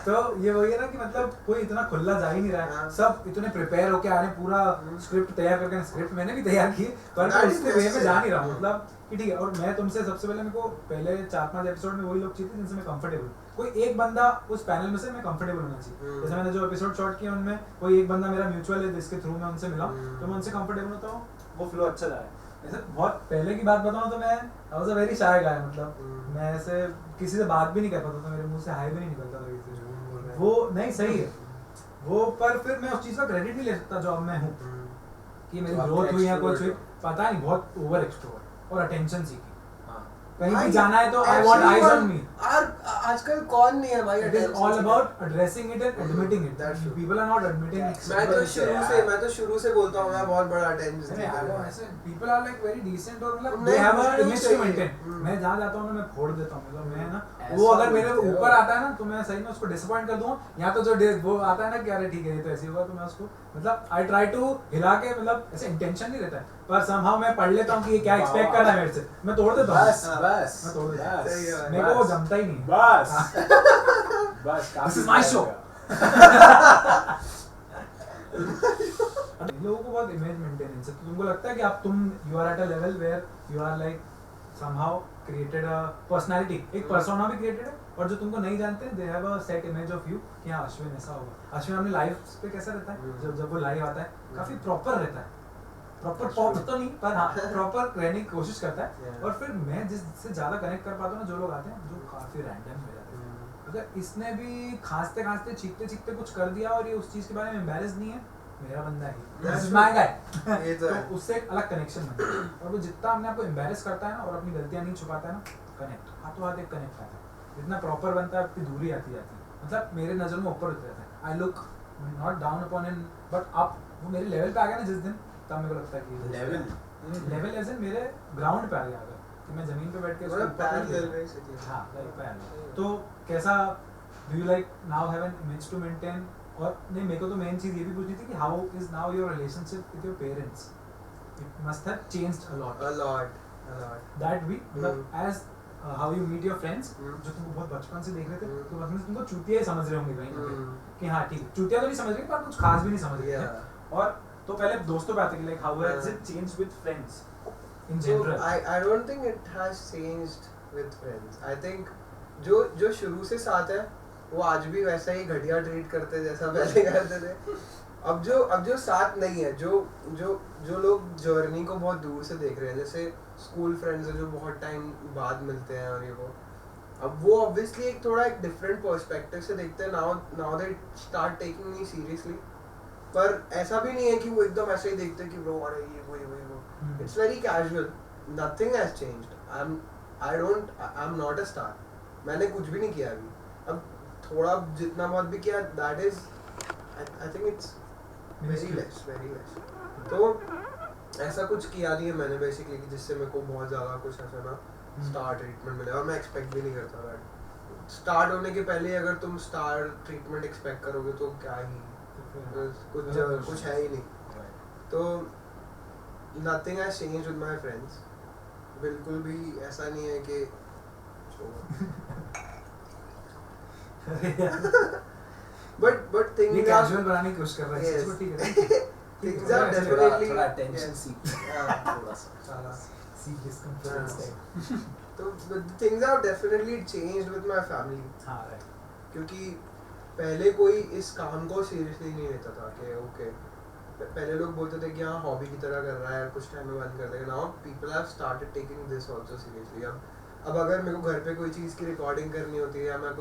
तो ये वही है ना कि मतलब कोई इतना खुला जा ही नहीं रहा है. सब इतने प्रिपेयर होके आ रहे हैं, पूरा स्क्रिप्ट तैयार करके. स्क्रिप्ट मैंने भी तैयार की पर मैं उसके वे में जा नहीं रहा हूँ. मतलब कि ठीक है. और मैं तुमसे सबसे पहले मेरे को पहले 4-5 एपिसोड में वही लोग चाहिए जिनसे मैं कंफर्टेबल. कोई एक बंदा उस पैनल में से मैं कंफर्टेबल होना चाहिए. जैसे मैंने जो एपिसोड शॉट किया उनमें कोई एक बंदा मेरा म्यूचुअल है जिसके थ्रू मैं उनसे मिला, तो मैं उनसे कंफर्टेबल होता हूँ, वो फ्लो अच्छा जा रहा है. ऐसे बहुत पहले की बात बताऊं तो मैं I was a very shy गाय, मतलब मैं ऐसे किसी से बात भी नहीं कर पाता था, मेरे मुंह से हाय भी नहीं निकलता था किसी से। वो नहीं सही है वो, पर फिर मैं उस चीज़ का क्रेडिट नहीं ले सकता जो अब मैं हूँ कि मेरी तो आप ग्रोथ हुई या extrovert कुछ हुई, हो। पता नहीं, बहुत ओवर एक्सट्रोवर्ट और अटेंशन सीखी। हाँ कहीं भी जाना है तो I want eyes on me. आजकल कौन नहीं है भाई It is attention all seeker? about addressing it and admitting it. That's true. People are not admitting it. मैं तो शुरू से बोलता हूँ मैं बहुत बड़ा attention नहीं, seeker I हूँ। don't ऐसे people are like very decent और मतलब नहीं, they have a मुझे image to चाहिए। maintain। मैं जहाँ जाता हूँ ना मैं फोड़ देता हूँ, मतलब मैं ना ऐसा वो अगर मेरे बोलते हो। ऊपर आता है ना तो मैं सही में उसको डिसअपॉइंट कर दूँगा, या तो जो वो आता है ना कि अरे ठीक है ये तो ऐसे ही होगा, तो मैं उसको मतलब आई ट्राई टू हिला के, मतलब ऐसे इंटेंशन नहीं रहता है पर somehow मैं पढ़ लेता हूँ कि ये क्या एक्सपेक्ट कर रहा है मेरे से, मैं तोड़ देता हूँ। बस बस मैं तोड़ देता हूँ। सही है। मेरे को वो जमता ही नहीं। बस बस This is my show. लोगों को बहुत इमेज मेंटेनेंस है, तो तुमको लगता है कि आप you are at a level where you are like somehow created a personality, एक पर्सोना भी क्रिएटेड है, और जो तुमको नहीं जानते they have a set image of you कि हाँ अश्विन ऐसा होगा। अश्विन अपने लाइव पे कैसा रहता है, जब वो लाइव आता है काफी प्रॉपर रहता है, प्रॉपर पॉप तो नहीं पर हाँ प्रॉपर रहने की कोशिश करता है। और फिर मैं जिससे ज्यादा कनेक्ट कर पाता हूँ ना, जो लोग आते हैं जो काफी रैंडम हो जाते हैं, अगर इसने भी खांसते खांसते चीखते चीखते कुछ कर दिया और ये उस चीज के बारे में एम्बैरेस नहीं है, मेरा बंदा ही That's माय गाय। ये तो है। तो उससे एक अलग कनेक्शन बनता है, और वो जितना अपने आप को एम्बैरेस करता है ना और अपनी गलतियां नहीं छुपाता है ना, कनेक्ट हाथों हाथ एक कनेक्ट आता है, जितना प्रॉपर बनता है उतनी दूरी आती जाती है, मतलब मेरे नजर में ऊपर उठ जाता है। I look not down upon him but up, वो मेरे लेवल पे आ गया ना जिस दिन, तब मेरे को लगता है कि लेवल एज इन मेरे ग्राउंड पे आ गया, अगर कि मैं जमीन पे बैठ के उसके मतलब ऊपर नहीं parallel गया। basically। हाँ लाइक पैरेलल। तो कैसा do you like now have an image to maintain, और नहीं मेरे को तो मेन चीज ये भी पूछनी थी कि how is now your relationship with your parents, it must have changed a lot A lot. That we मतलब as how you meet your friends, Hmm. जो तुमको बहुत बचपन से देख रहे थे, Hmm. तो बचपन से तुमको चूतिया ही समझ रहे होंगे कहीं ना कहीं Hmm. कि हाँ ठीक है, चूतिया तो नहीं समझ रहे पर कुछ खास भी नहीं समझ रहे Yeah. थे। और तो पहले दोस्तों पे आते कि like how has it changed with friends in So general. I don't think it has changed with friends. I think जो शुरू से साथ है वो आज भी वैसा ही घटिया ट्रीट करते हैं जैसा पहले करते थे। अब जो साथ नहीं है, जो लोग जर्नी को बहुत दूर से देख रहे हैं, जैसे स्कूल फ्रेंड्स है जो बहुत टाइम बाद मिलते हैं और ये वो, अब वो ऑब्वियसली एक थोड़ा एक डिफरेंट पर्सपेक्टिव से देखते हैं। Now they start taking me seriously, पर ऐसा भी नहीं है कि वो एकदम ऐसे ही देखते हैं कि ब्रो अरे ये वो it's very casual, nothing has changed. I am not a star, मैंने कुछ भी नहीं किया अभी, अब थोड़ा जितना बहुत भी किया that is I think it's very less. तो ऐसा कुछ किया नहीं है मैंने बेसिकली कि जिससे मेरे को बहुत ज़्यादा कुछ ऐसा ना स्टार ट्रीटमेंट मिले, और मैं एक्सपेक्ट भी नहीं करता दैट। स्टार्ट होने के पहले अगर तुम स्टार ट्रीटमेंट एक्सपेक्ट करोगे तो क्या ही, कुछ है ही नहीं। तो nothing has changed with my friends, बिल्कुल भी ऐसा नहीं है कि but things ये are कैजुअल बनाने की कोशिश कर रहा है Yes. इसको, ठीक है things are definitely थोड़ा टेंशन yes. सीख हाँ, थोड़ा सा साला। सी डिस्कम्फर्ट टाइप। तो things are definitely changed with my family, हां राइट, क्योंकि पहले कोई इस काम को सीरियसली नहीं लेता था कि ओके, पहले लोग बोलते थे कि हाँ हॉबी की तरह कर रहा है, कुछ टाइम में बंद कर देगा। Now people have started taking this also seriously. अब अगर मेरे को घर पे कोई चीज़ की रिकॉर्डिंग करनी होती है, या मैं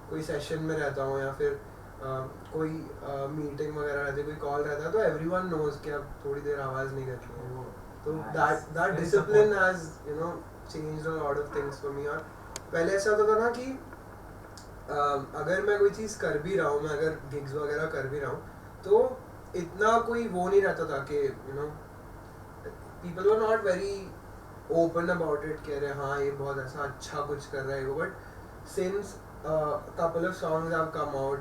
कोई सेशन में रहता हूँ, या फिर कोई मीटिंग वगैरह रहती है, कोई कॉल रहता है, तो एवरीवन नोज कि अब थोड़ी देर आवाज़ नहीं करनी है। तो that discipline has changed a lot of things for me। और पहले ऐसा होता था ना कि अगर मैं कोई चीज़ कर भी रहा हूँ, मैं अगर गिग्स वगैरह कर भी रहा हूँ, तो इतना कोई वो नहीं रहता था कि people were not very open about it, कह रहे हाँ ये बहुत ऐसा अच्छा कुछ कर रहा है वो। But since couple of songs have come out,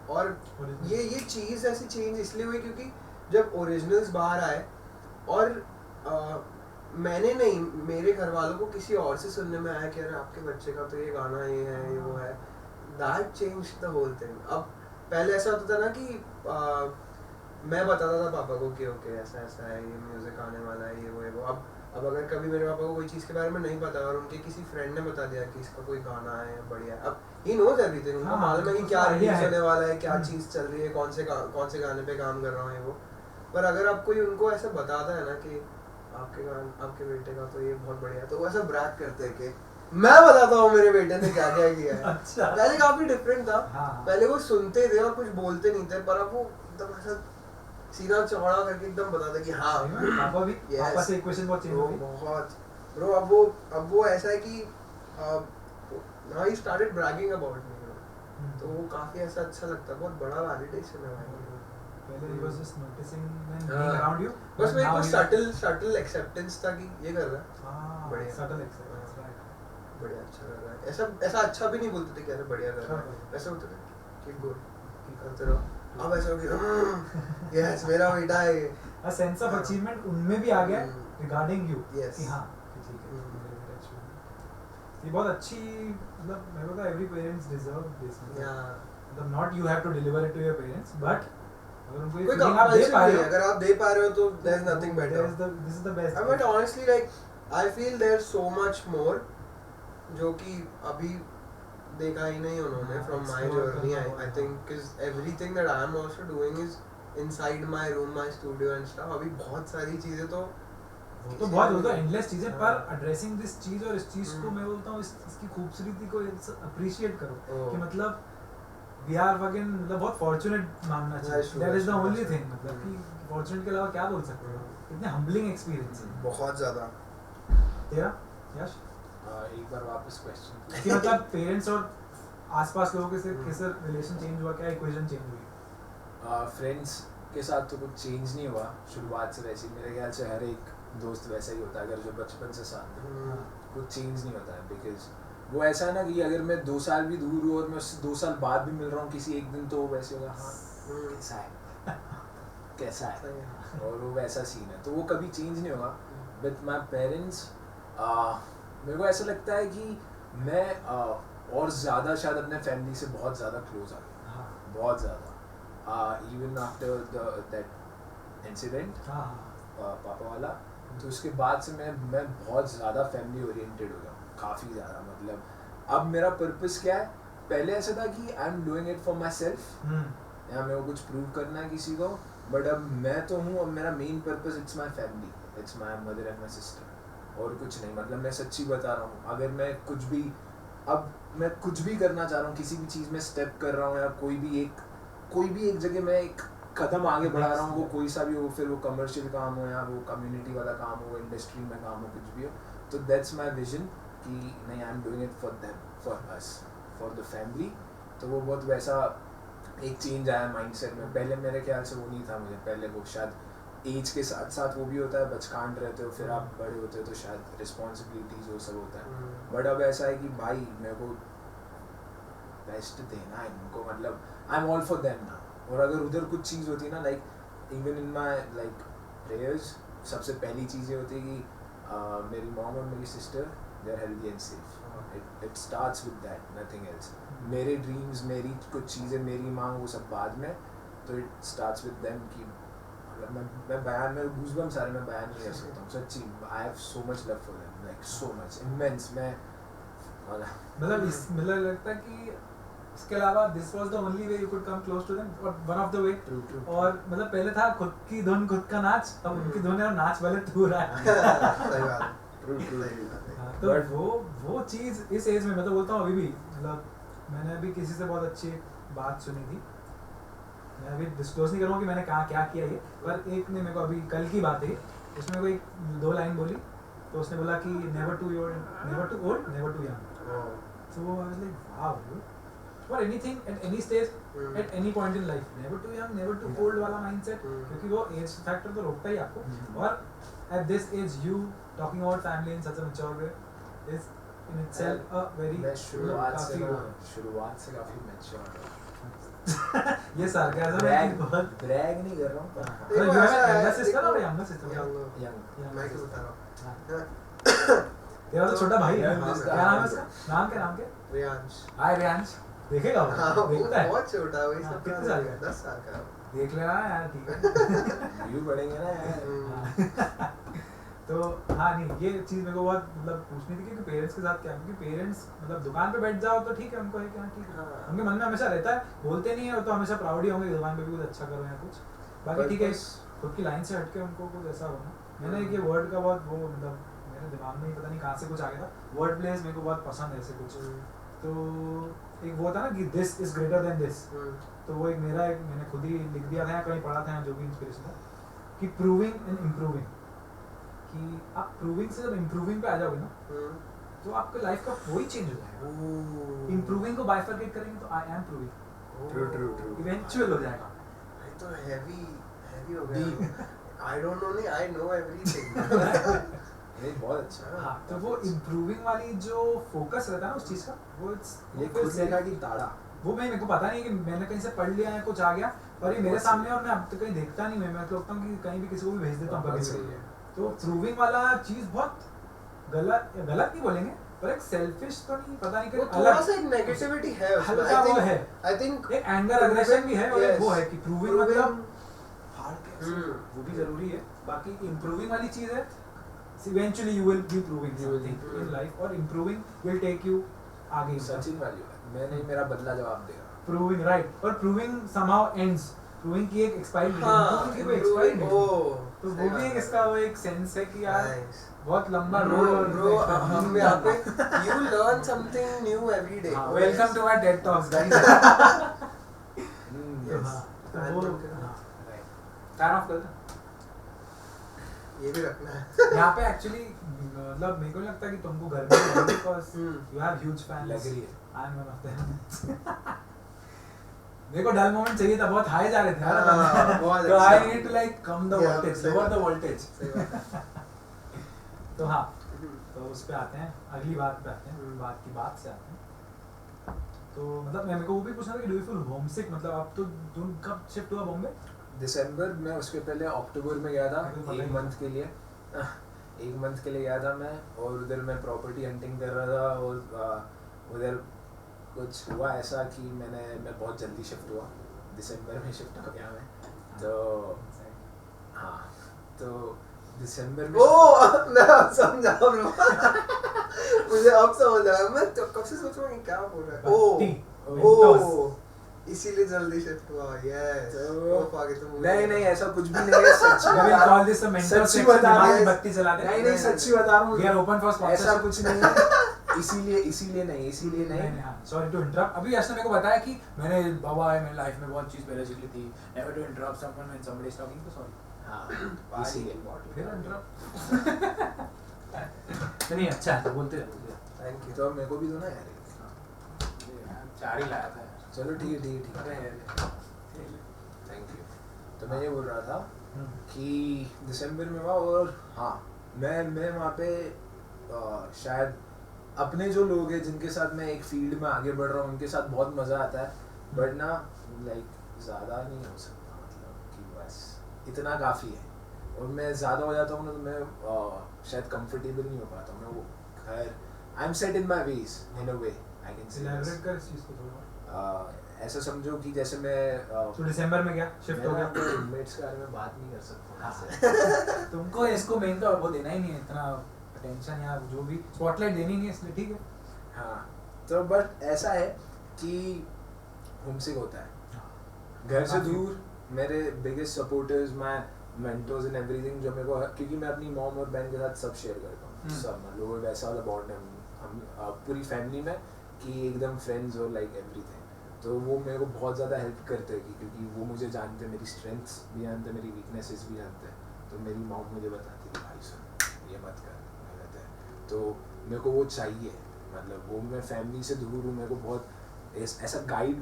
और ये चीज़ ऐसी चेंज इसलिए हुई क्योंकि जब ओरिजिनल्स बाहर आए और मैंने नहीं, मेरे घर वालों को किसी और से सुनने में आया कि अरे आपके बच्चे का तो ये गाना ये है ये वो है, that change the whole thing. अब पहले ऐसा होता था ना कि मैं बताता था पापा को कि ओके ऐसा ऐसा है, ये म्यूज़िक आने वाला है, ये वो है वो। अब अगर कभी मेरे पापा को कोई चीज़ के बारे में नहीं पता और उनके किसी फ्रेंड ने बता दिया कि इसका कोई गाना है बढ़िया, अब ही नोज एवरीथिंग, उनको मालूम है कि क्या रिलीज होने वाला है, क्या चीज़ चल रही है, कौन से गाने पे काम कर रहा हूँ ये वो। पर अगर आप कोई उनको ऐसा बताता है ना कि आपके बेटे का तो ये बहुत बढ़िया है, तो वो ऐसा ब्रैग करते हैं कि मैं बताता हूँ मेरे बेटे ने क्या क्या किया है। अच्छा। पहले काफी डिफरेंट था। हाँ। पहले वो सुनते थे और कुछ बोलते नहीं थे, पर अब वो एकदम ऐसा सीना चौड़ा करके एकदम बताते कि हाँ पापा भी Yes. पापा से इक्वेशन बहुत चेंज हो गई। बहुत ब्रो, अब वो ऐसा है कि now he started bragging about me, तो वो काफी ऐसा अच्छा लगता है, बहुत बड़ा वैलिडेशन है भाई। पहले he was just noticing when हाँ। being around you, बस but मेरे now को he- subtle acceptance था कि ये कर रहा है हाँ, बढ़िया। subtle acceptance, right. बढ़िया, अच्छा कर रहा है। ऐसा अच्छा भी नहीं बोलते थे कि अरे बढ़िया कर रहा है, हाँ। ऐसा होता था कि गुड करते रहो। अब ऐसा हो कि यस मेरा बेटा है ये। A sense of हाँ। achievement उनमें भी आ गया regarding you Yes. कि हाँ कि ठीक है हम्म। मेरे बेटा अच्छी है। ये बहुत अच्छी, मतलब मेरे को तो every parents deserve this, मतलब not you have to deliver it to your parents, but अगर उनको ये कोई feeling आप दे compulsion पा नहीं रहे है, हो, अगर आप दे पा रहे हो तो there is nothing better. this is the best. But honestly, like I feel there's so much more जो कि अभी देखा ही नहीं उन्होंने हाँ, from my explore journey. करना I होगा। think because everything that I am also doing is inside my room, my studio and stuff. अभी बहुत सारी चीजें तो वो तो बहुत, वो तो एंडलेस चीजें, हाँ। पर अड्रेसिंग दिस चीज और इस चीज को हम्म। मैं बोलता हूँ इसकी खूबसूरती को अप्रिशिएट करो Oh. कि मतलब वी आर फकिंग, मतलब बहुत फॉर्चूनेट मानना That's चाहिए, true, that is the that's true, only that's thing, true. मतलब कि फॉर्चूनेट के अलावा क्या बोल सकते हो, इतने हम्बलिंग एक्सपीरियंस है बहुत ज़्यादा। तेरा यश एक बार वापस क्वेश्चन कि मतलब पेरेंट्स और आसपास लोगों के से हम्म। कैसे रिलेशन चेंज हुआ, क्या इक्वेशन चेंज हुई? फ्रेंड्स के साथ तो कुछ चेंज नहीं हुआ शुरुआत से, वैसे ही मेरे ख्याल से हर एक दोस्त वैसा ही होता है अगर जो बचपन से साथ में, हम्म। कुछ चेंज नहीं होता है। बिकॉज वो ऐसा है ना कि अगर मैं 2 साल भी दूर हूँ और मैं उससे 2 साल बाद भी मिल रहा हूँ किसी एक दिन, तो वो वैसे होगा हाँ कैसा है कैसा है, सही है। और वो वैसा सीन है, तो वो कभी चेंज नहीं होगा। विथ माई पेरेंट्स मेरे को ऐसा लगता है कि मैं और ज़्यादा शायद अपने फैमिली से बहुत ज़्यादा क्लोज आ गया, हाँ बहुत ज़्यादा, इवन आफ्टर दैट इंसिडेंट हाँ पापा वाला, तो उसके बाद से मैं बहुत ज़्यादा फैमिली ओरिएंटेड हो गया, काफ़ी ज़्यादा। मतलब अब मेरा पर्पस क्या है, पहले ऐसा था कि I am doing it for my self, या मेरे को कुछ प्रूव करना है किसी को, बट अब मैं तो हूँ, अब मेरा main purpose it's my family, it's my mother and my sister, और कुछ नहीं। मतलब मैं सच्ची बता रहा हूँ, अगर मैं कुछ भी अब मैं कुछ भी करना चाह रहा हूँ, किसी भी चीज़ में स्टेप कर रहा हूँ, या कोई भी एक जगह मैं एक कदम आगे बढ़ा रहा हूँ, वो कोई सा भी हो, फिर वो कमर्शियल काम हो या वो कम्युनिटी वाला काम हो, इंडस्ट्री में काम हो, कुछ भी हो, तो दैट्स माई विजन कि नहीं, I am doing it for them, for us, for the family. तो वो बहुत वैसा एक चेंज आया माइंडसेट में। पहले मेरे ख्याल से वो नहीं था मुझे, पहले वो शायद एज के साथ साथ वो भी होता है, बचकांड रहते हो, फिर आप बड़े होते हो तो शायद रिस्पॉन्सिबिलिटीज वो सब होता है, बट अब ऐसा है कि भाई मेरे को बेस्ट देना है इनको, मतलब I am all for them ना। और अगर उधर कुछ चीज़ होती है ना, like even in my like prayers, सबसे पहली चीज़ें होती है कि मेरी मॉम और मेरी sister they are healthy and safe, it starts with that, nothing else. मेरे ड्रीम्स, मेरी कुछ चीज़ें, मेरी मांग, वो सब बाद में, तो इट स्टार्ट्स विद देम कि मतलब मैं बयान में गूज़बम्स सारे मैं बयान नहीं कर सकता हूँ सच्ची। I have so much love for them, like so much immense. मैं मतलब इस मतलब लगता है कि इसके अलावा this was the only way you could come close to them, और वन ऑफ द वे। और मतलब पहले था खुद की धुन खुद का नाच, अब उनकी धुन है और नाच वाले तू रहा है। सही बात है। सही बात है। हाँ, तो वो चीज इस एज में मैं तो बोलता हूँ अभी भी, मतलब मैंने अभी किसी से बहुत अच्छी बात सुनी थी, मैं अभी डिस्क्लोज नहीं करूँगा कि मैंने कहा क्या किया ये, पर एक ने मेरे को अभी कल की बात है, उसमें कोई 2 लाइन बोली, तो उसने बोला कि never too old never too young. So I was like, wow, dude. For anything at any stage, at any point in life, never too young, never too old वाला mindset, क्योंकि वो age factor तो रोकता ही आपको। और at this age, you talking about family in such a mature way is in itself a very मैं शुरुआत से काफी काफ़ी मैच्योर ये sarcasm है कि बहुत ब्रैग नहीं कर रहा हूँ, पर you have an younger sister or a younger sister? young। मैं क्या बता रहा हूँ? तेरा तो छोटा भाई है, हाँ, क्या नाम है उसका? नाम क्या? रियांश। हाय रियांश, देखेगा हाँ, वो, वो देखता है, बहुत छोटा है, वही हाँ, सब कितने साल का है? 10 साल का है। देख लेना यार, ठीक है। व्यू बढ़ेंगे ना यार। तो हाँ नहीं, ये चीज़ मेरे को बहुत मतलब पूछनी थी, क्योंकि पेरेंट्स के साथ क्या, क्योंकि पेरेंट्स मतलब दुकान पे बैठ जाओ तो ठीक है, उनको है कि हाँ ठीक है, हाँ। उनके मन में हमेशा रहता है, बोलते नहीं है, वो तो हमेशा प्राउड ही होंगे कि दुकान पे भी कुछ अच्छा करो या कुछ, बाकी ठीक है, खुद की लाइन से हटके उनको कुछ ऐसा होना मैंने एक ये वर्ड का बहुत वो मतलब मेरे दिमाग में ही पता नहीं कहाँ से कुछ आ गया था वर्ड प्लेस मेरे को बहुत पसंद है ऐसे कुछ तो एक वो था ना कि this is greater than this तो वो एक मेरा एक मैंने खुद ही लिख दिया था या कहीं पढ़ा था जो भी इंस्पिरेशन था कि प्रूविंग एंड इम्प्रूविंग कि आप प्रूविंग से जब इम्प्रूविंग पे आ जाओगे ना तो आपके लाइफ का वही चेंज हो जाएगा इम्प्रूविंग को बाइफरकेट करेंगे तो I am proving true eventual हो जाएगा ये तो हैवी हो गया आई डोंट नो नहीं आई नो एवरीथिंग ये बहुत अच्छा है हाँ तो वो इम्प्रूविंग वाली जो फोकस रहता है ना उस चीज का वो ये खुद देखा कि ताड़ा वो मेरे को पता नहीं कि मैंने कहीं से पढ़ लिया है कुछ आ गया और ये मेरे सामने और मैं अब तक कहीं देखता नहीं मैं तो लगता हूँ कि कहीं भी किसी को भी भेज देता हूँ बात कभी सही भी है। तो प्रूविंग वाला चीज बहुत गलत नहीं बोलेंगे पर एक सेल्फिश तो नहीं पता नहीं वो कि थोड़ा सा एक नेगेटिविटी है उसमें हल्का वो है आई थिंक एक एंगर अग्रेशन भी है और एक वो है कि प्रूविंग मतलब हार वो भी जरूरी है बाकी इम्प्रूविंग वाली चीज है eventually you will be proving something in life और इम्प्रूविंग विल टेक यू आगे सचिन वाली है मैं नहीं मेरा बदला जवाब देगा प्रूविंग राइट और प्रूविंग समहाउ एंड्स प्रूविंग की एक एक्सपायरी डेट हाँ, प्रूविंग की कोई एक्सपायरी डेट ओ, तो सही वो भी बात एक है। इसका वो एक सेंस है कि यार Nice. बहुत लंबा Bro, रोड bro, हम यहाँ पे you learn something new every day. Welcome to our dead talks guys Yes. तो Fan वो बन के ना। फैन ऑफ कर ये भी रखना है यहाँ पे एक्चुअली मतलब मेरे को नहीं लगता कि तुमको घर में है because you have huge fans लग रही है I am one of them मेरे को डल मोमेंट चाहिए था बहुत हाई जा रहे थे हाँ, बहुत तो अच्छा। I need to like come the Yeah, voltage सही लोअर बात द है। वोल्टेज सही बात है। तो हाँ तो उस पे आते हैं अगली बात पे आते हैं बात की बात से आते हैं तो मतलब मेरे को वो भी पूछना था कि डू यू फील होमसिक मतलब अब तो तुम कब शिफ्ट हुआ बॉम्बे दिसंबर में उसके पहले अक्टूबर में गया था मेरे को पता एक ही मंथ के लिए एक मंथ के लिए गया था मैं और उधर मैं प्रॉपर्टी हंटिंग कर रहा था और उधर कुछ हुआ ऐसा कि मैं बहुत जल्दी शिफ्ट हुआ दिसंबर में शिफ्ट हो गया मैं तो हाँ तो दिसंबर में ओ मैं समझा ब्रो मुझे अब समझ आया मैं तो कब से सोच रहा हूँ कि क्या बोल रहा है ओ इसीलिए जल्दी शिफ्ट हुआ यस तो- ओ आगे तो नहीं नहीं ऐसा कुछ भी नहीं है सच्ची We will बता call this a mental सच्ची section, बता दिमाग रहा की हूँ। बत्ती जला दे नहीं नहीं सच्ची बता रहा We are हूँ open for sponsorship. ऐसा कुछ नहीं है इसीलिए नहीं सॉरी टू इंटरप्ट अभी यासना मेरे को बताया कि मैंने बाबा है मेरी लाइफ में बहुत चीज पहले सीख ली थी never to interrupt someone when somebody is talking तो सॉरी हाँ इसीलिए फिर इंटरप्ट नहीं अच्छा है बोलते रहो थैंक यू तो मेरे को भी दो ना यार चार ही लाया था यार चलो ठीक है थैंक यू तो मैं ये बोल रहा था कि दिसंबर में हुआ और हाँ मैं वहाँ पे शायद अपने जो लोग हैं जिनके साथ मैं एक फील्ड में आगे बढ़ रहा हूँ उनके साथ बहुत मज़ा आता है बट ना लाइक ज़्यादा नहीं हो सकता मतलब कि बस इतना काफ़ी है और मैं ज़्यादा हो जाता हूँ ना तो मैं शायद कंफर्टेबल नहीं हो पाता हूँ मैं वो खैर I am set in my ways in a way I can say elaborate कर इस चीज को थोड़ा ऐसा समझो कि जैसे मैं तो दिसंबर में गया शिफ्ट हो मैं गया अपने रूममेट्स के बारे में बात नहीं कर सकता तुमको इसको मेन तो वो देना ही नहीं है इतना अटेंशन या जो भी स्पॉटलाइट देनी नहीं है इसलिए ठीक है हाँ तो बट ऐसा है कि होमसिक होता है घर से काफी। दूर मेरे biggest supporters my mentors and everything जो मेरे को क्योंकि मैं अपनी मॉम और बहन के साथ सब शेयर करता हूँ सब मतलब वो वैसा वाला बॉन्ड है हम पूरी फैमिली में कि एकदम फ्रेंड्स और लाइक एवरीथिंग तो वो मेरे को बहुत ज़्यादा हेल्प करते हैं क्योंकि वो मुझे जानते हैं मेरी स्ट्रेंथ्स भी जानते हैं मेरी वीकनेसेस भी जानते हैं तो मेरी मॉम मुझे बताती है कि भाई सुन ये मत कर गलत है तो मेरे को वो चाहिए मतलब वो मैं फैमिली से दूर हूँ मेरे को बहुत ऐसा गाइड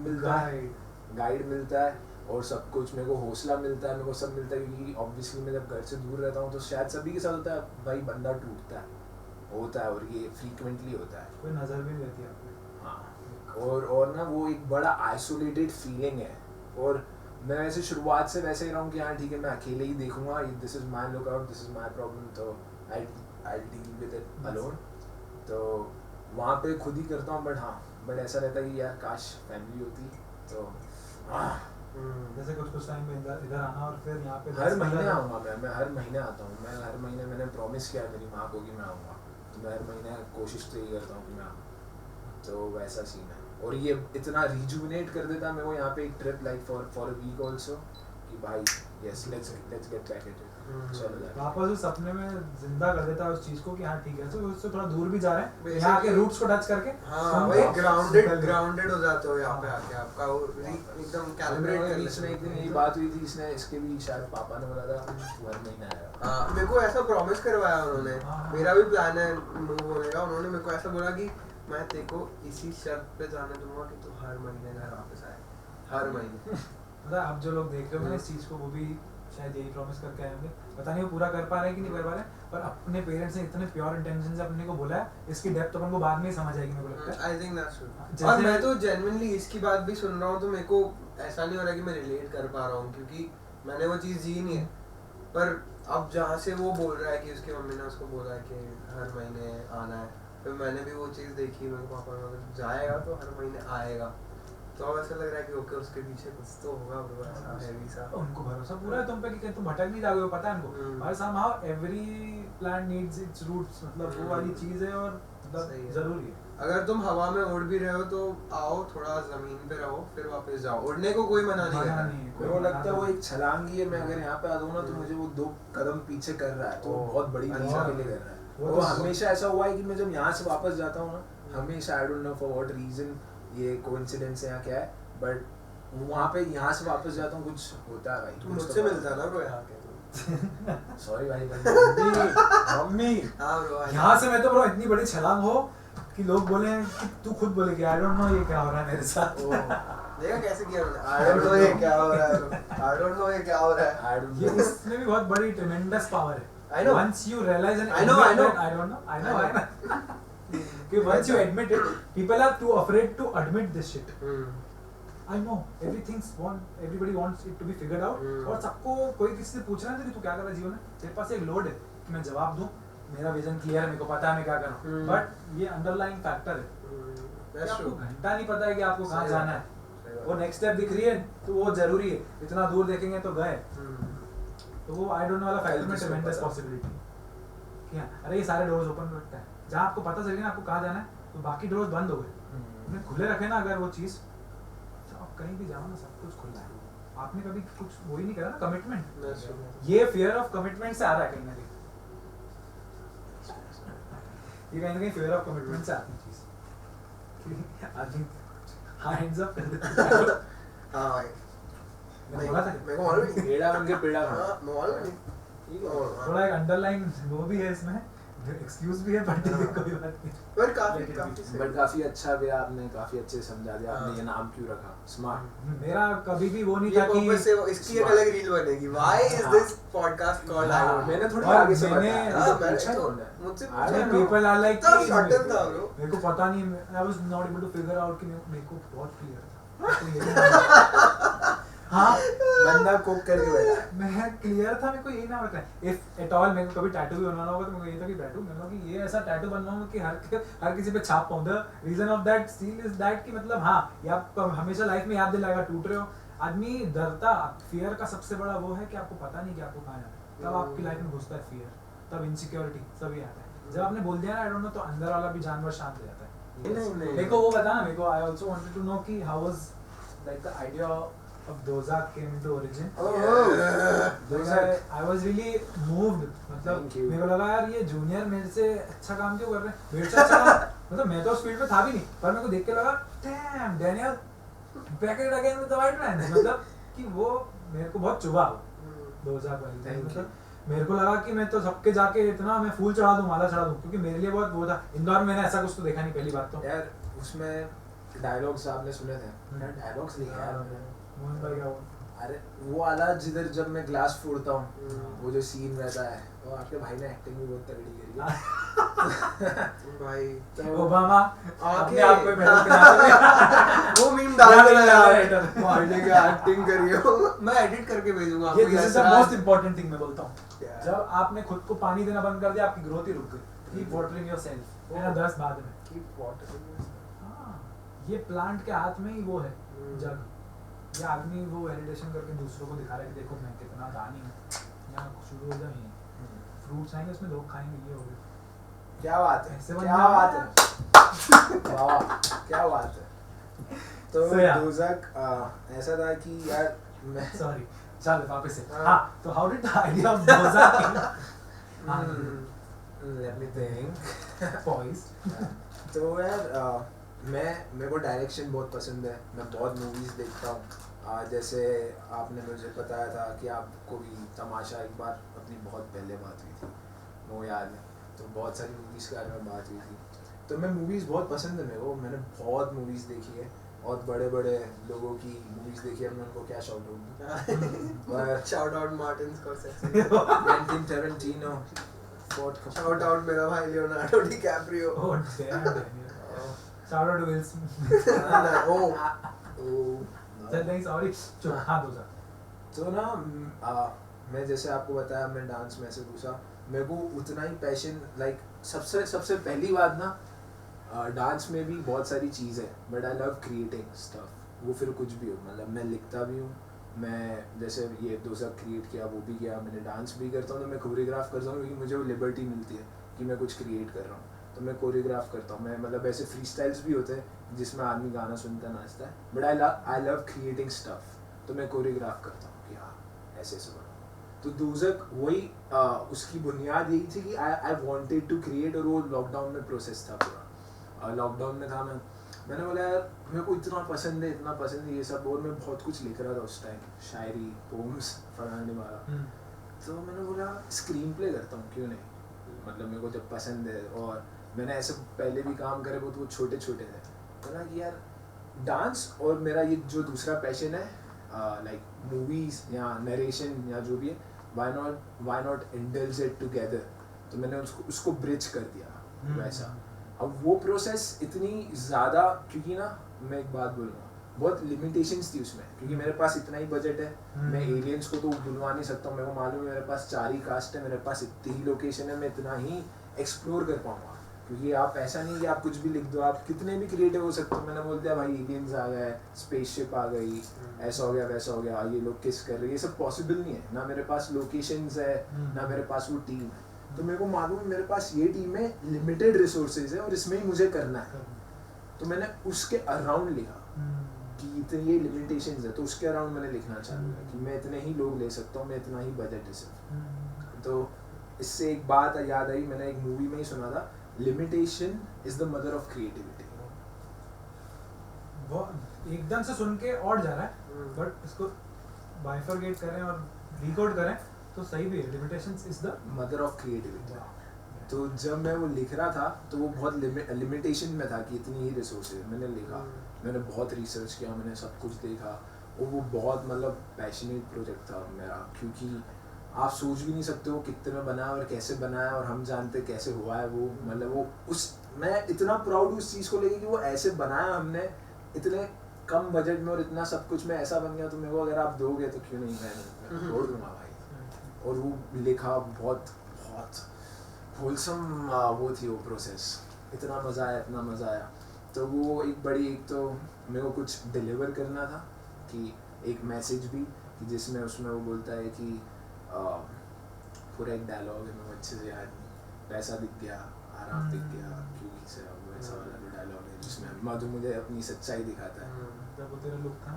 मिलता है और सब कुछ मेरे को हौसला मिलता है मेरे को सब मिलता है क्योंकि ऑब्वियसली मैं जब घर से दूर रहता हूँ तो शायद सभी के साथ होता है भाई बंदा टूटता है और ये फ्रीक्वेंटली होता है कोई नजर भी नहीं रहती आपको हाँ और ना वो एक बड़ा आइसोलेटेड फीलिंग है और मैं वैसे शुरुआत से वैसे ही रहा हूँ कि हाँ ठीक है मैं अकेले ही देखूंगा this is my lookout this is my problem तो I deal with it alone तो वहाँ पे खुद ही करता हूँ बट ऐसा रहता है कि यार काश फैमिली होती तो जैसे कुछ टाइम में इधर आना और फिर यहाँ पे हर महीने आऊँगा मैं हर महीने आता हूँ मैं हर महीने मैंने प्रॉमिस किया है मेरी माँ को कि मैं आऊँगा तो मैं हर महीने कोशिश तो यही करता हूँ कि मैं आऊँ तो वैसा सीन है और ये इतना रिजुविनेट कर देता है मेरे को यहाँ पे एक trip like for a week also कि भाई yes let's get back at it चलो यार वापस उस सपने में जिंदा कर देता है उस चीज को कि हाँ ठीक है, तो उससे थोड़ा दूर भी जा रहे हैं Basically- यहाँ के रूट्स को टच करके हाँ तुम वही निकल गए। ग्राउंडेड हो जाते हो यहाँ पे आके, आपका वो एकदम कैलिब्रेट कर बीच में एक दिन यही लेते बात हुई थी, इसने इसके भी शायद पापा ने बोला था 1 महीना आएगा। हाँ मेरे को ऐसा प्रॉमिस करवाया उन्होंने, हाँ। मेरा भी प्लान है मूव होने का। उन्होंने मेरे को ऐसा बोला कि मैं तेरे को इसी शर्त पे जाने दूंगा कि तू हर महीने घर वापस आए, हर महीने। मतलब अब जो लोग देख रहे हो ना इस चीज को, वो भी शायद यही प्रॉमिस करके आए होंगे, पता नहीं वो पूरा कर पा रहे हैं कि नहीं कर पा रहे हैं, पर अपने पेरेंट्स ने इतने प्योर इंटेंशन से अपने को बोला है, इसकी डेप्थ अपन को बाद में ही समझ आएगी मेरे को लगता है। I think that's true. जैसे- और मैं तो जेन्युइनली इसकी बात भी सुन रहा हूँ तो मेरे को ऐसा नहीं हो रहा कि मैं रिलेट कर पा रहा हूँ, क्योंकि मैंने वो चीज़ जी नहीं है। पर अब जहाँ से वो बोल रहा है कि उसकी मम्मी ने उसको बोला है कि हर महीने आना है, फिर मैंने भी वो चीज़ देखी, मेरे पापा ने बोला जाएगा तो हर महीने आएगा, तो अब ऐसा लग रहा है कि ओके उसके पीछे कुछ तो होगा ब्रो, ऐसा हैवी सा। उनको भरोसा पूरा है तुम पे कि तुम भटक नहीं जाओगे, पता है उनको। और somehow every plant needs its roots, मतलब वो वाली चीज है और सही मतलब है। जरूरी है। अगर तुम हवा में उड़ भी रहे हो तो आओ थोड़ा जमीन पे रहो फिर वापस जाओ, उड़ने को कोई मना नहीं मना कर नहीं है। मेरे को लगता है वो एक छलांग ही है, मैं अगर यहाँ पे आ जाऊँ ना तो मुझे वो 2 कदम पीछे कर रहा है, तो वो बहुत बड़ी अच्छा। दिशा के लिए कर रहा है। वो वो तो हमेशा ऐसा हुआ है कि मैं जब यहाँ से वापस जाता हूँ ना, हमेशा I don't know for what reason, ये कोइंसिडेंस है या क्या है, बट वहाँ पे यहाँ से वापस जाता हूँ कुछ होता है भाई। तू मुझसे मिलता ना ब्रो यहाँ के। सॉरी भाई मम्मी हाँ ब्रो यहाँ से मैं तो ब्रो इतनी बड़ी छलांग हो कि लोग बोले कि तू खुद बोले कि आई डोंट नो ये क्या हो रहा है मेरे साथ। देखा कैसे किया मैंने, आई डोंट नो ये क्या हो रहा है, आई डोंट नो ये क्या हो रहा है। आई डोंट ये नो इसमें भी बहुत बड़ी ट्रेमेंडस पावर है। I know. Once you realize and I know, I admit know. that, I don't know, I know. कि once you admit it, people are too afraid to admit this shit. I know everybody wants it to be figured out, और सबको कोई किसी से पूछ रहा है कि तू क्या कर रहा है जीवन में, तेरे पास एक लोड है कि मैं जवाब दूं, मेरा विजन क्लियर है, मेरे को पता है मैं क्या कर रहा हूँ, बट ये अंडरलाइंग फैक्टर है कि आपको घंटा नहीं पता है कि आपको कहाँ जाना है, वो नेक्स्ट स्टेप दिख रही है तो वो जरूरी है, इतना दूर देखेंगे तो गए, तो वो आई डोंट नो वाला फैक्टर में ट्रेमेंडस पॉसिबिलिटी कि हाँ अरे ये सारे डोर्स ओपन रखता है, जहाँ आपको पता चल गया ना आपको कहाँ जाना है तो बाकी डोर्स बंद हो गए, आपने खुले रखे ना अगर वो चीज़, तो आप कहीं भी जाओ ना सब कुछ खुला है, आपने कभी कुछ वही नहीं करा ना कमिटमेंट, ये फियर ऑफ कमिटमेंट से आ रहा है कहीं ना कहीं, ये कहीं ना कहीं फियर ऑफ कमिटमेंट से आती चीज़। आदमी हैंड्स अप कर देता है। हाँ भाई मैंने बोला था मेरे को मालूम नहीं। पेड़ा बन के पेड़ा खा। हाँ मैं मालूम नहीं। थोड़ा एक अंडरलाइन वो भी है इसमें, एक्सक्यूज भी है, बट ठीक है कोई बात नहीं। पर काफी लेकिन काफी सही। बट काफी अच्छा भी आपने काफी अच्छे से समझा दिया, आपने ये नाम क्यों रखा, स्मार्ट। मेरा कभी भी वो नहीं ये था कि पर्पस से इसकी एक अलग रील बनेगी, why is this podcast called I don't know? मैंने थोड़ी और आगे से मैंने- बताया, हाँ, मुझे मैंने पूछा तो- उन्होंने। मुझसे I पूछा don't ना। people are like इतना कि shorten था bro। मेरे को पता नहीं, I was not able to figure out कि मेरे को बहुत क्लियर था। हाँ बंदा कुक करके बैठा है। मैं क्लियर था, मेरे को यही ना बताए इफ एट ऑल मेरे को कभी टैटू भी बनवाना होगा तो मेरे को ये था कि टैटू मतलब कि ये ऐसा टैटू बनवाऊंगा कि हर किसी पे छाप पाऊं। The reason of that seal is that कि मतलब हाँ ये आपको हमेशा लाइफ में याद दिलाएगा, टूट रहे हो आदमी डरता, फियर का सबसे बड़ा वो है कि आपको पता नहीं कि आपको कहाँ जाना है, तब आपकी लाइफ में घुसता है फियर, तब इनसिक्योरिटी सभी आता है। जब आपने बोल दिया ना आई डोंट नो तो अंदर वाला भी जानवर शांत हो जाता है। नहीं। मेरे को वो बता ना, मेरे को I also wanted to know कि how was like the idea of Dozak came into origin. I was really moved, मतलब Thank you. मेरे को लगा यार ये जूनियर मेरे से अच्छा काम क्यों कर रहे हैं, मेरे से अच्छा काम मतलब मैं तो उस फील्ड में था भी नहीं, पर मेरे को देख के लगा dam Daniel back at again with the white man, मतलब कि वो मेरे को बहुत चुभा Dozak वाली। Thank मतलब मेरे को लगा कि मैं तो सबके जाके इतना मैं फूल चढ़ा दूं, माला चढ़ा दूं, क्योंकि मेरे लिए बहुत वो था। इंदौर में मैंने ऐसा कुछ तो देखा नहीं पहली बात तो। यार उसमें डायलॉग्स आपने सुने थे, यार डायलॉग्स लिखे यार मैंने। मोहन भाई का वो अरे वो वाला जिधर जब मैं ग्लास फोड़ता हूँ, वो जो सीन रहता है, वो आपके भाई ने एक्टिंग भी बहुत तगड़ी करी है। भाई तो ओबामा आके- अपने आप को मेहनत कराते वो मीम डाल देना यार, Narrator। भाई ने क्या एक्टिंग करी हो, मैं एडिट करके भेजूंगा ये आपको। This is the most important thing मैं बोलता हूँ। Yeah. जब आपने खुद को पानी देना बंद कर दिया आपकी ग्रोथ ही रुक गई। कीप वाटरिंग योरसेल्फ, मेरा 10 बाद में। Keep watering. हाँ, ये प्लांट के हाथ में ही वो है जग। ये आदमी वो वैलिडेशन करके दूसरों को दिखा रहा है कि देखो मैं कितना दानी हूँ, यहाँ शुरू हो जाए फ्रूट्स आएंगे उसमें लोग खाएंगे, ये हो गया। क्या बात है, ऐसे क्या बनना बात है, वाह क्या बात है। तो So, yeah. Dozak ऐसा था कि यार मैं सॉरी चल वापस से हाँ। हाँ तो how did the idea of दोजा हाँ लेट मी थिंक poised तो यार मेरे को डायरेक्शन बहुत पसंद है, मैं बहुत मूवीज़ देखता हूँ। जैसे आपने मुझे बताया था कि आपको भी तमाशा एक बार अपनी बहुत पहले बात हुई थी, वो याद है, तो बहुत सारी मूवीज़ के बारे में बात हुई थी। तो मैं मूवीज़ बहुत पसंद है मेरे को, मैंने बहुत मूवीज़ देखी है और बड़े बड़े लोगों की मूवीज़ देखी है, मैं उनको क्या शाउट आउट दूँ। Shout out Martin Scorsese, Quentin Tarantino, Ford shout out मेरा भाई Leonardo DiCaprio. oh damn shout out to Will Smith चल नहीं सॉरी चुप हाँ दोजा तो ना मैं जैसे आपको बताया मैं डांस में से घुसा, मेरे को उतना ही पैशन लाइक सबसे पहली बात ना डांस में भी बहुत सारी चीज़ है but I love creating stuff, वो फिर कुछ भी हो, मतलब मैं लिखता भी हूँ, मैं जैसे ये दोसा क्रिएट किया वो भी किया, मैंने डांस भी करता हूँ, तो मैं कोरियोग्राफ करता हूँ क्योंकि मुझे वो लिबर्टी मिलती है कि मैं कुछ क्रिएट कर रहा हूँ, तो मैं कोरियोग्राफ करता हूँ। मैं मतलब ऐसे फ्री स्टाइल्स भी होते हैं जिसमें आदमी गाना सुनता नाचता है, but I love creating stuff, तो मैं कोरियोग्राफ करता हूँ कि हाँ ऐसे ऐसे बनाओ। तो दूज़क वही उसकी बुनियाद यही थी कि आई वांटेड टू क्रिएट, और वो लॉकडाउन में प्रोसेस था पूरा। लॉकडाउन में था मैंने बोला यार मेरे को इतना पसंद है ये सब, और मैं बहुत कुछ लिख रहा था उस टाइम, शायरी, पोम्स, फरहान वाला। तो मैंने बोला स्क्रीन प्ले करता हूँ, क्यों नहीं, मतलब मेरे को जब पसंद है, और मैंने ऐसे पहले भी काम करे वो छोटे छोटे थे, बोला कि यार डांस और मेरा ये जो दूसरा पैशन है लाइक मूवीज़ या नरेशन या जो भी है, why not indulge it together. तो मैंने उसको ब्रिज कर दिया वैसा। अब वो प्रोसेस इतनी ज़्यादा, क्योंकि ना मैं एक बात बोलूँगा, बहुत लिमिटेशंस थी उसमें, क्योंकि मेरे पास इतना ही बजट है, मैं एलियंस को तो बुलवा नहीं सकता हूँ, मेरे को मालूम है मेरे पास 4 ही कास्ट है, मेरे पास इतनी ही लोकेशन है, मैं इतना ही एक्सप्लोर कर पाऊँगा, क्योंकि आप ऐसा नहीं कि आप कुछ भी लिख दो, आप कितने भी क्रिएटिव हो सकते हो। मैंने बोल दिया भाई एलियंस आ गए, स्पेसशिप आ गई, ऐसा हो गया वैसा हो गया, ये लोग किस कर रहे हैं, ये सब पॉसिबल नहीं है, ना मेरे पास लोकेशंस है ना मेरे पास वो टीम है। तो मेरे को मालूम है मेरे पास ये टीम है, लिमिटेड रिसोर्सेज है और इसमें ही मुझे करना है, तो मैंने उसके अराउंड लिखा कि इतने ये लिमिटेशंस है, तो उसके अराउंड मैंने लिखना चालू किया कि मैं इतने ही लोग ले सकता हूँ, मैं इतना ही बजट है सिर्फ। तो इससे एक बात याद आई, मैंने एक मूवी में ही सुना था, limitation is the mother of creativity. वो एकदम से सुन के और जा रहा है, बट इसको बाइफरगेट करें और डिकोड करें तो सही भी है, limitations is the mother of creativity. तो जब मैं वो लिख रहा था तो वो बहुत लिमिटेशन में था कि इतनी ही रिसोर्सेज, मैंने लिखा, मैंने बहुत रिसर्च किया, मैंने सब कुछ देखा, और वो बहुत मतलब पैशनेट प्रोजेक्ट था मेरा, क्योंकि आप सोच भी नहीं सकते हो कितने में बनाया और कैसे बनाया, और हम जानते कैसे हुआ है वो, मतलब वो उस मैं इतना प्राउड हूँ उस चीज़ को लेके कि वो ऐसे बनाया हमने इतने कम बजट में, और इतना सब कुछ में ऐसा बन गया, तो मेरे को अगर आप दोगे तो क्यों नहीं, मैं छोड़ दूँगा भाई। और वो लिखा, बहुत बहुत होलसम वो थी वो प्रोसेस, इतना मज़ा आया। तो वो एक तो मेरे को कुछ डिलीवर करना था, कि एक मैसेज भी, कि जिसमें उसमें वो बोलता है कि पूरा एक डायलॉग है, मैं अच्छे से याद नहीं, पैसा दिख गया, आराम दिख गया, क्योंकि से वो ऐसा वाला जो डायलॉग है जिसमें मधु मुझे अपनी सच्चाई दिखाता है। जब वो तेरा लुक था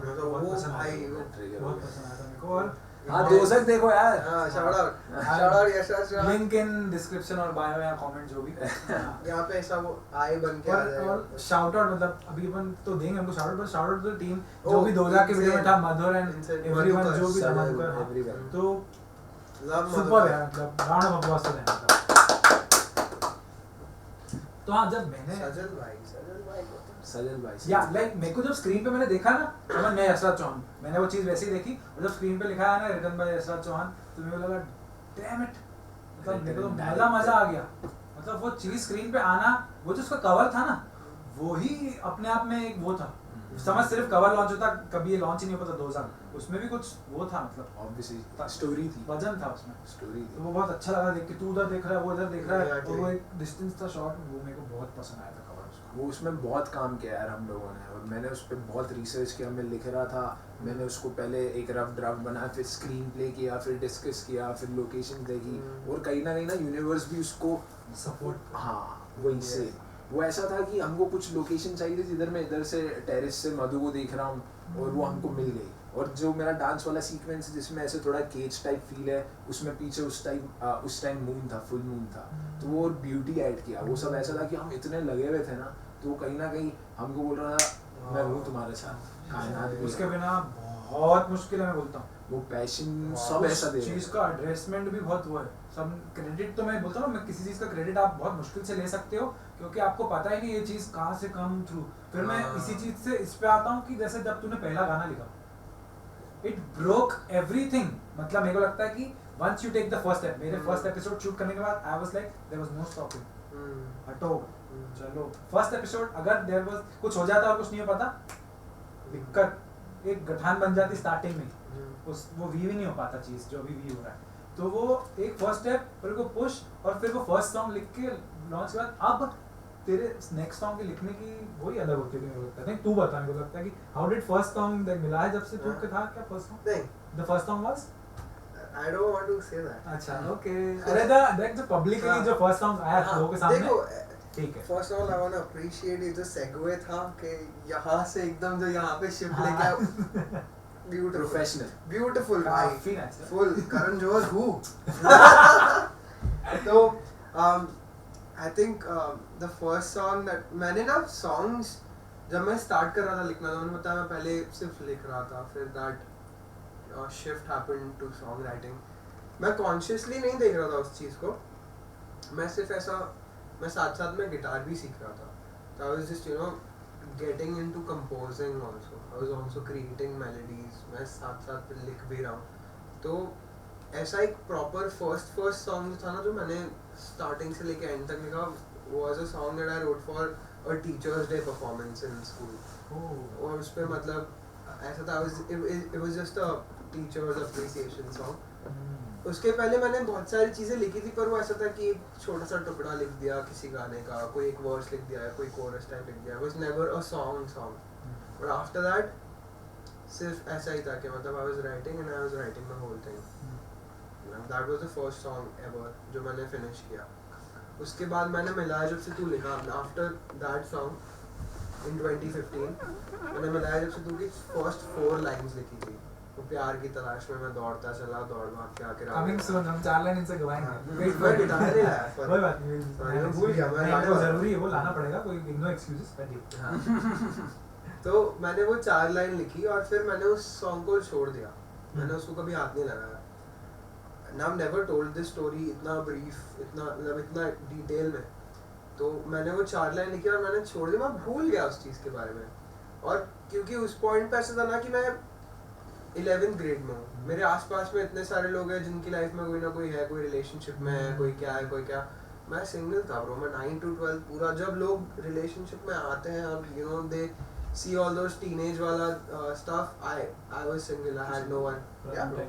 मैं तो बहुत वो पसंद भाई आया, वो बहुत पसंद आया था मेरे को। और हाँ दोस्त देखो यार, हाँ shout out Yash link in description और बायो या कमेंट जो भी यहाँ पे ऐसा वो आई बन के आ जाएगा। और शाउट आउट, मतलब अभी अपन तो देंगे हमको शाउट आउट, पर shout out to the team जो भी दोजा के वीडियो में था, मधुर एंड एवरीवन जो भी था, मधुकर, everyone। तो लव सुपर है, मतलब राउंड ऑफ अप्लॉज तो देना था। तो हाँ, जब मैंने सजल भाई सजल भाई या लाइक मेरे को जब स्क्रीन पे मैंने देखा ना, तो मैं यशराज चौहान, मैंने वो चीज़ वैसे ही देखी, और जब स्क्रीन पे लिखा है ना रिटन बाय यशराज चौहान, तो मेरे को लगा डैम इट, मतलब मेरे को तो मजा आ गया, मतलब वो चीज़ स्क्रीन पे आना, वो जो उसका कवर था ना, वो ही अपने आप में एक वो था, समझ, सिर्फ कवर लॉन्च होता, कभी ये लॉन्च ही नहीं होता 2000, उसमें भी कुछ वो था, मतलब ऑब्वियसली स्टोरी थी, वजन था उसमें, स्टोरी थी। तो वो बहुत अच्छा लगा देख के, तू उधर देख रहा है, वो इधर देख रहा है, और वो एक डिस्टेंस था शॉट, वो मेरे को बहुत पसंद आया था कवर उसका। वो उसमें बहुत काम किया यार हम लोगों ने, और मैंने उस पर बहुत रिसर्च किया, मैं लिख रहा था, मैंने उसको पहले एक रफ ड्राफ्ट बनाया, फिर स्क्रीन प्ले किया, फिर डिस्कस किया, फिर लोकेशन देखी, और कहीं ना यूनिवर्स भी उसको सपोर्ट, हाँ वही से वो ऐसा था कि हमको कुछ लोकेशन चाहिए थी जिधर मैं इधर से टेरेस से मधु को देख रहा हूँ, और वो हमको मिल गई, और जो मेरा डांस वाला सीक्वेंस जिसमें ऐसे थोड़ा केज टाइप फील है, उसमें पीछे उस टाइम मून था, फुल मून था, तो वो ब्यूटी ऐड किया। वो सब ऐसा था कि हम इतने लगे हुए थे ना, तो वो कहीं ना कहीं हमको बोल रहा था मैं हूँ तुम्हारे साथ, कायनात भी उसके है। बिना बहुत मुश्किल है, मैं बोलता हूँ। वो पैशन सब ऐसा दे चीज का एड्रेसमेंट भी बहुत वो है। सब क्रेडिट तो मैं बोलता हूँ, मैं किसी चीज का क्रेडिट आप बहुत मुश्किल से ले सकते हो, क्योंकि आपको पता है कि ये चीज कहाँ से कम थ्रू। फिर मैं इसी चीज से इस पे आता हूँ कि जैसे जब तूने पहला गाना लिखा, इट ब्रोक एवरीथिंग। मतलब मेरे को लगता है कि once you take the first step, मेरे फर्स्ट एपिसोड शूट करने के बाद I was like there was no stopping. हटो, चलो फर्स्ट एपिसोड अगर देयर वाज कुछ हो जाता और कुछ नहीं हो पाता, दिक्कत एक गठान बन जाती स्टार्टिंग में, उस वो वी भी नहीं हो पाता चीज जो अभी वी हो रहा है। तो वो एक फर्स्ट स्टेप, फिर को पुश, और फिर वो फर्स्ट सॉन्ग लिख के लॉन्च के बाद अब तेरे नेक्स्ट सॉन्ग के लिखने की वही अलग होती है। मेरे को लगता है, नहीं तू बता, मेरे को लगता है कि how did first song that मिला है जब से तू के था, क्या फर्स्ट सॉन्ग? नहीं, the first song was, I don't want to say that. अच्छा ओके, अरे द दैट जो पब्लिकली जो फर्स्ट सॉन्ग आया लोगों के सामने, देखो, ठीक है। First of all I want to appreciate ये जो सेगवे था कि यहाँ से एकदम जो यहाँ पे शिफ्ट लेके आया, ब्यूटीफुल, प्रोफेशनल, ब्यूटीफुल भाई, काफी nice है। फुल करण जौहर हूँ। तो I think the first song that मैंने ना, सॉन्ग्स जब मैं स्टार्ट कर रहा था लिखना, तो मैंने बताया मैं पहले सिर्फ लिख रहा था, फिर that shift happened to song writing. मैं कॉन्शियसली नहीं देख रहा था उस चीज़ को, मैं सिर्फ ऐसा, मैं साथ साथ में गिटार भी सीख रहा था, तो I was just you know getting into composing also, I was also creating melodies, मैं साथ साथ लिख भी रहा हूँ। तो ऐसा एक प्रॉपर फर्स्ट सॉन्ग था ना जो मैंने स्टार्टिंग से लेके एंड तक लिखा, was a song that I wrote for a teachers day performance in school. और उस पे मतलब ऐसा था, it was just a teachers appreciation song. उसके पहले मैंने बहुत सारी चीज़ें लिखी थी, पर वो ऐसा था कि एक छोटा सा टुकड़ा लिख दिया किसी गाने का, कोई एक वर्स लिख दिया, कोई कोरस टाइप लिख दिया, was never a song. But after that सिर्फ ऐसा ही था कि मतलब I was writing and I was writing the whole thing. That was the first song ever जो मैंने फिनिश किया। उसके बाद मैंने मिलाया जब से तू लिखा, आफ्टर दैट सॉन्ग इन 2015 मैंने मिलाया जब से तू की फर्स्ट 4 लाइंस लिखी थी। वो प्यार की तलाश में मैं दौड़ता चला, दौड़ भाग के आके कमिंग सून, हम 4 लाइन इनसे गवाएंगे। वेट, मैं गिटार नहीं लाया, कोई बात नहीं, मैं भूल गया, मैं नहीं, वो जरूरी है, वो लाना पड़ेगा, कोई नो एक्सक्यूजेस, पर ठीक। तो मैंने वो 4 लाइन लिखी और फिर मैंने उस सॉन्ग को छोड़ दिया, मैंने उसको कभी हाथ नहीं लगाया। Now I've never told this story इतना ब्रीफ, इतना मतलब इतना डिटेल में। तो मैंने वो 4 लाइन लिखी और मैंने छोड़ दिया, मैं भूल गया उस चीज़ के बारे में। और क्योंकि उस पॉइंट पे ऐसा था ना कि मैं 11th ग्रेड में हूँ, मेरे आसपास में इतने सारे लोग हैं जिनकी लाइफ में कोई ना कोई है, कोई रिलेशनशिप में है, कोई क्या है, कोई क्या। मैं सिंगल था ब्रो, मैं 9 to 12 पूरा, जब लोग रिलेशनशिप में आते हैं और you know they see all those teenage वाला stuff, I was single, I had no one. Yeah bro,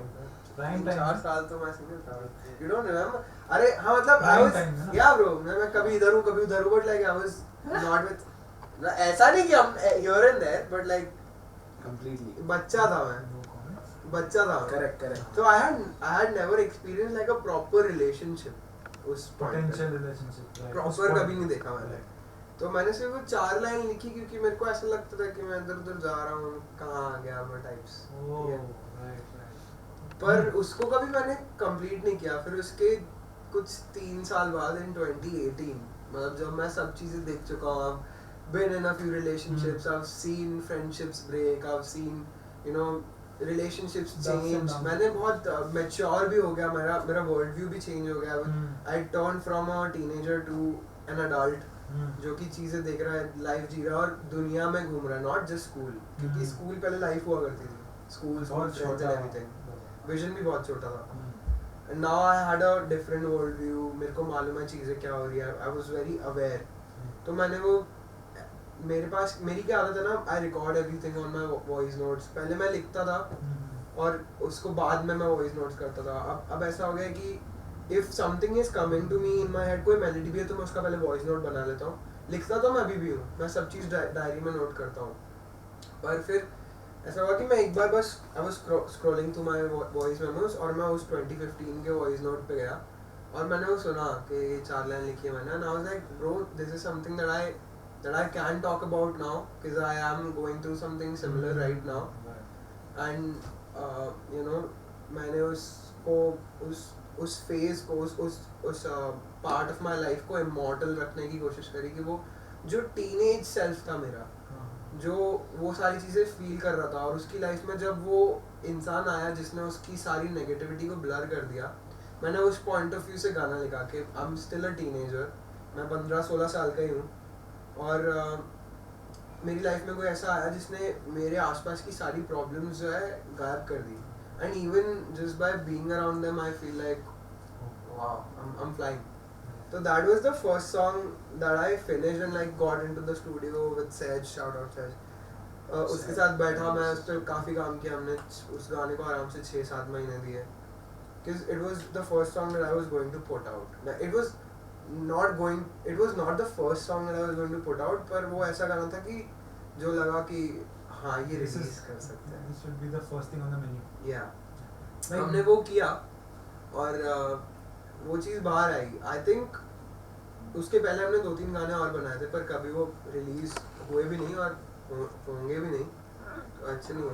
Prime time 4 साल तो मैं सिंगल था। You don't remember? अरे हाँ मतलब I Prime was, time है ना? yeah bro, मैं कभी इधर हूँ कभी उधर हूँ, but like I was not with, ऐसा नहीं कि हम here and there, but like completely, बच्चा था मैं, बच्चा था मैं। correct. So I had never experienced like a proper relationship उस point पे। पोटेंशियल रिलेशनशिप प्रॉपर कभी नहीं देखा मैंने। तो मैंने सिर्फ वो 4 लाइन लिखी क्योंकि मेरे को ऐसा लगता था कि मैं इधर उधर जा रहा हूँ, कहाँ आ गया मैं टाइप्स। पर उसको कभी मैंने कंप्लीट नहीं किया। फिर उसके कुछ 3 साल बाद इन 2018 मतलब जब मैं सब चीज़ें देख चुका हूँ, I've been in a few relationships, I've seen friendships break, I've seen you know relationships change, मैंने बहुत mature भी हो गया, मेरा वर्ल्ड व्यू भी चेंज हो गया। I turned from a teenager to an adult जो कि चीज़ें देख रहा है, लाइफ जी रहा है और दुनिया में घूम रहा है, नॉट जस्ट स्कूल। क्योंकि स्कूल पहले लाइफ हुआ करती थी, school friends and everything, vision भी बहुत छोटा था। And now I had a different world view, मेरे को मालूम है चीज़ें क्या हो रही है, आई वाज वेरी अवेयर। तो मैंने वो, मेरे पास मेरी क्या आदत है ना, I record everything on my voice notes. पहले मैं लिखता था और उसको बाद में मैं वॉइस नोट्स करता था। अब ऐसा हो गया कि if something is coming to me in my head, कोई मेलोडी भी है तो मैं उसका पहले वॉइस नोट बना लेता हूँ। लिखता तो मैं अभी भी हूँ, मैं सब चीज़ डायरी में नोट करता हूँ। पर फिर ऐसा हुआ कि मैं एक बार बस I was scrolling through my voice memos और मैं उस 2015 के वॉइस नोट पे गया और मैंने वो सुना कि 4 लाइन लिखी है मैंने, and I was like bro this is something that I can talk about now because I am going through something similar right now. And you know मैंने उसको उस फेज को उस पार्ट ऑफ माय लाइफ को immortal रखने की कोशिश करी कि वो जो टीनेज सेल्फ था मेरा, जो वो सारी चीज़ें फील कर रहा था, और उसकी लाइफ में जब वो इंसान आया जिसने उसकी सारी नेगेटिविटी को ब्लर कर दिया, मैंने उस पॉइंट ऑफ व्यू से गाना लिखा कि I am still a teenager, मैं 15-16 साल का ही हूँ, और मेरी लाइफ में कोई ऐसा आया जिसने मेरे आसपास की सारी प्रॉब्लम्स जो है गायब कर दी, and even just by being around them I feel like wow I am flying. So that was the first song that I finished and like got into the studio with Sej, shout out Sej. उसके साथ बैठा मैं, उस पर काफ़ी काम किया हमने, उस गाने को आराम से 6-7 महीने दिए, because it was the first song that I was going to put out. It was not the first song that I was going to put out, पर वो ऐसा गाना था कि जो लगा कि हाँ ये रिलीज कर सकते हैं. This should be the first thing on the menu. Yeah. हमने वो किया और वो चीज़ बाहर आई. आई थिंक उसके पहले हमने 2-3 गाने और बनाए थे, पर कभी वो रिलीज हुए भी नहीं और होंगे भी नहीं, तो अच्छे नहीं है.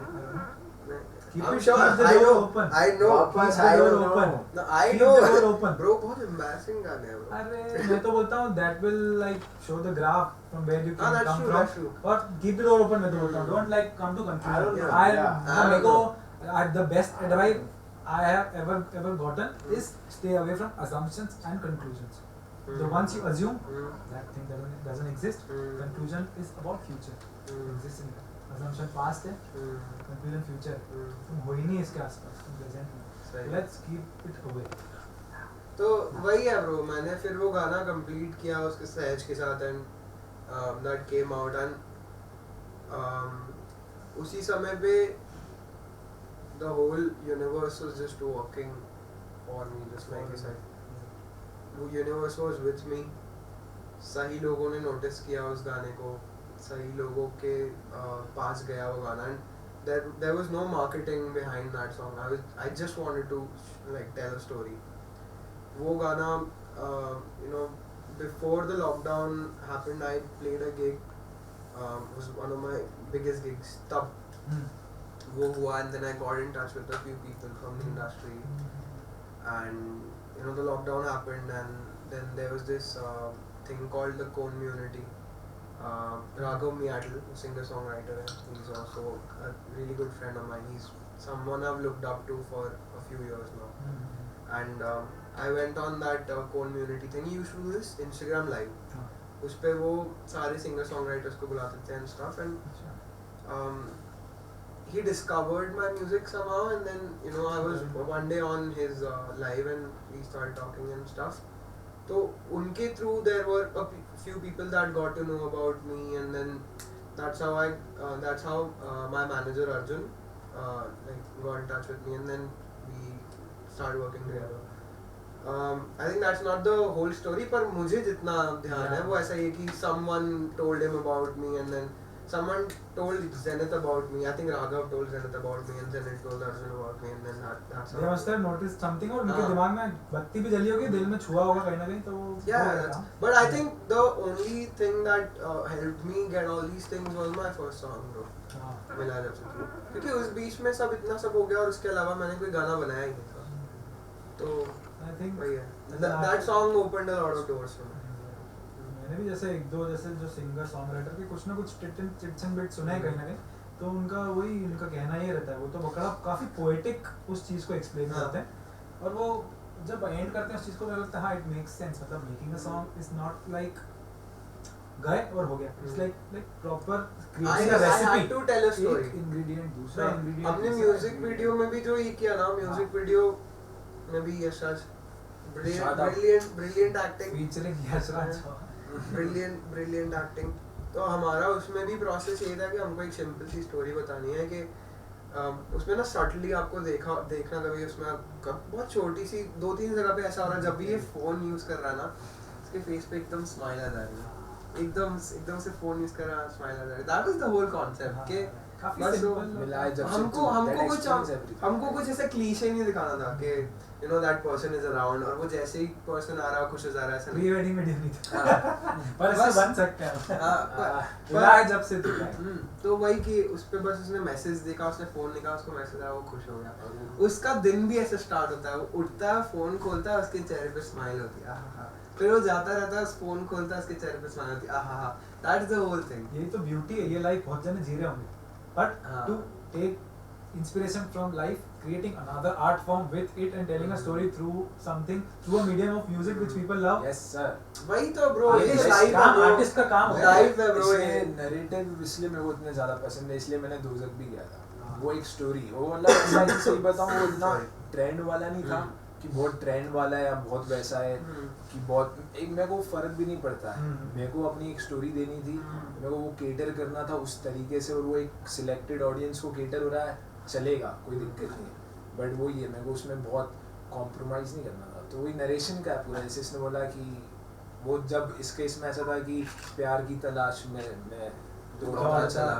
I'm sure. I know. वापस Keep the I door know. open. No, I Keep know. the door open. Bro, बहुत embarrassing गाने हैं bro. अरे मैं तो बोलता हूँ that will like show the graph from where you can that's come true, from. that's true. और keep the door open मैं तो बोलता हूँ. Don't like come to conclusion. I don't know, I yeah. मेरे को the best advice I have ever gotten is stay away from assumptions and conclusions. The once you assume that thing doesn't exist, conclusion is about future. Existing. Assumption past है, conclusion future. तुम हो ही नहीं इसके आसपास, तुम present में. Let's keep it away. तो वही है ब्रो. मैंने फिर वो गाना कंप्लीट किया उसके सहज के साथ, and that came out, and उसी समय पे the whole universe was just working for me, just like you said. वो यूनिवर्स वाज विद मी. सही लोगों ने नोटिस किया उस गाने को, सही लोगों के पास गया वो गाना, and there was no marketing behind that song. I just wanted to like tell a story. वो गाना you know before the lockdown happened I played a gig, was one of my biggest gigs तब वो हुआ, and then I got in touch with a few people from the industry, and you know the lockdown happened, and then there was this thing called the community. Raghav Miatal, singer-songwriter, he's also a really good friend of mine. He's someone I've looked up to for a few years now. And I went on that community thing. He used to do this Instagram live. उस पे वो सारे singer-songwriters को बुलाते थे and stuff. And he discovered my music somehow, and then you know I was one day on his live and we started talking and stuff. तो उनके through there were a few people that got to know about me, and then that's how my manager Arjun like got in touch with me, and then we started working together. I think that's not the whole story, पर मुझे जितना ध्यान है वो ऐसा ही है कि someone told him about me, and then someone told Zenith about me. I think Raghav told Zenith about me, and Zenith told Arjun about me, and then that's how. They must have noticed something, और उनके दिमाग में बत्ती भी जली होगी, दिल में छुआ होगा कहीं ना कहीं, तो Yeah, but I think the only thing that helped me get all these things was my first song, bro. मिला जब से, क्योंकि उस बीच में सब इतना सब हो गया और उसके अलावा मैंने कोई गाना बनाया ही नहीं था, तो I think वही है. That song opened a lot of doors for me. मैंने भी जैसे एक दो जैसे जो सिंगर सॉन्ग के कुछ ना कुछ टिप्स एंड बिट्स सुने हैं कहीं ना कहीं, तो उनका वही उनका कहना ये रहता है, वो तो बकरा काफ़ी पोएटिक उस चीज़ को एक्सप्लेन करते हैं, और वो जब एंड करते हैं उस चीज़ को लगता है हाँ इट मेक्स सेंस. मतलब making a song is not like गए और हो गया, it's like proper creating a recipe. I had to tell a story. एक इंग्रेडिएंट दूसरा इंग्रेडिएंट. हमने म्यूजिक वीडियो में भी जो ये किया ना, म्यूजिक वीडियो में भी Yashraj brilliant acting, featuring Yashraj. brilliant acting. तो हमारा उसमें भी प्रोसेस ये था कि हमको एक सिंपल सी स्टोरी बतानी है कि उसमें ना सटली आपको देखना कभी उसमें बहुत छोटी सी 2-3 जगह पे ऐसा हो रहा है, जब भी ये फ़ोन यूज़ कर रहा है ना उसके फेस पे एकदम स्माइल आ जा रही है, एकदम से फ़ोन यूज़ कर रहा है, स्माइल आ जा रही है. That was the whole concept कि काफी बस वो सिंपल मिलाए जब से हमको that हमको explains everything. हमको कुछ ऐसा क्लीशे नहीं दिखाना था कि you know that person is around और वो जैसे ही पर्सन आ रहा है खुश हो जा रहा है ऐसा प्री नहीं। वेडिंग में नहीं था हाँ, पर इससे बस- बन सकते हैं हाँ, बुरा है जब से तू है तो वही कि उस पे बस उसने मैसेज देखा, उसने फोन लिखा, उसको मैसेज आया, वो खुश हो गया। और वो- उसका दिन भी ऐसे स्टार्ट होता है, वो उठता है, फोन खोलता है, उसके चेहरे पे स्माइल होती है, आहा। फिर वो जाता रहता है, फोन खोलता है, उसके चेहरे पे स्माइल होती है, आहा। That's the whole thing. यही तो ब्यूटी है, ये लाइफ बहुत जने जी रहे होंगे बट हाँ। To take inspiration from life, creating another art form with it and telling a story through something, through a medium of music which people love. Yes sir. वही तो ब्रो, ये Artist लाइफ काम- है artist का काम होता है। Life है ब्रो। इसलिए नैरेटिव इसलिए मेरे को इतने ज्यादा पसंद है, इसलिए मैंने दोज़ख भी किया था। वो एक स्टोरी, वो मतलब मैं सही बताऊं, वो इतना ट्रेंड वाला नहीं था कि बहुत ट्रेंड वाला है या बहुत वैसा है कि बहुत एक, मेरे को फर्क भी नहीं पड़ता है। मेरे को अपनी एक स्टोरी देनी थी, मेरे को वो केटर करना था उस तरीके से, और वो एक सिलेक्टेड ऑडियंस को केटर हो रहा है, चलेगा, कोई दिक्कत नहीं है। बट वो ये मेरे को उसमें बहुत कॉम्प्रोमाइज़ नहीं करना था। तो वही नरेशन का है पूरा, जैसे इसने बोला कि वो जब इस केस में ऐसा था कि प्यार की तलाश में मैं दौड़ता चला,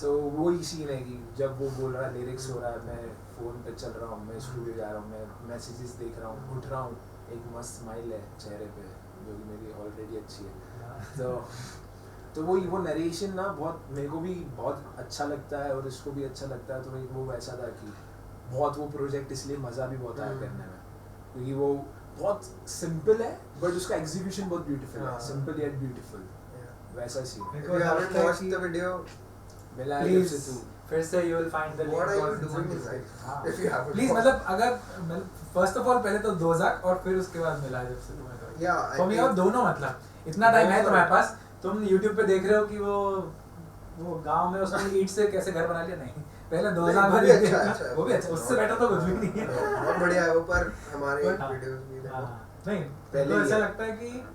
तो वो ही सीन है कि जब वो बोल रहा है, लिरिक्स हो रहा है, मैं फ़ोन पे चल रहा हूँ, मैं स्टूडियो जा रहा हूँ, मैं मैसेजेस देख रहा हूँ, उठ रहा हूँ, एक मस्त स्माइल है चेहरे पे जो कि मेरी ऑलरेडी अच्छी है। तो वो नरेशन ना बहुत मेरे को भी बहुत अच्छा लगता है और इसको भी अच्छा लगता है। तो वो वैसा था कि बहुत वो प्रोजेक्ट इसलिए मज़ा भी बहुत आया करने में, क्योंकि वो बहुत सिंपल है बट उसका एग्जीक्यूशन बहुत ब्यूटीफुल है, सिंपल येट ब्यूटीफुल, वैसा scene. If you haven't watched the video, मिला है जब से प्लीज तू फिर से you will find the what are link you or doing in something. life? हाँ। If you haven't please watched- मतलब अगर फर्स्ट ऑफ ऑल पहले तो दोज़ख और फिर उसके बाद मिला जब से तुम्हें कभी। Yeah, I तो मैं think- दोनों मतलब इतना टाइम है दोनों तुम्हारे पास, तुम YouTube पे देख रहे हो कि वो गांव में उसने ईंट से कैसे घर बना लिया, नहीं पहले 2000 वो में भी अच्छा है, अच्छा है। वो भी अच्छा, उससे बेटर तो कुछ भी नहीं है। बहुत बढ़िया है वो, पर हमारे But- वीडियोस भी देखो। हाँ, नहीं पहले तो ही ऐसा है। लगता है कि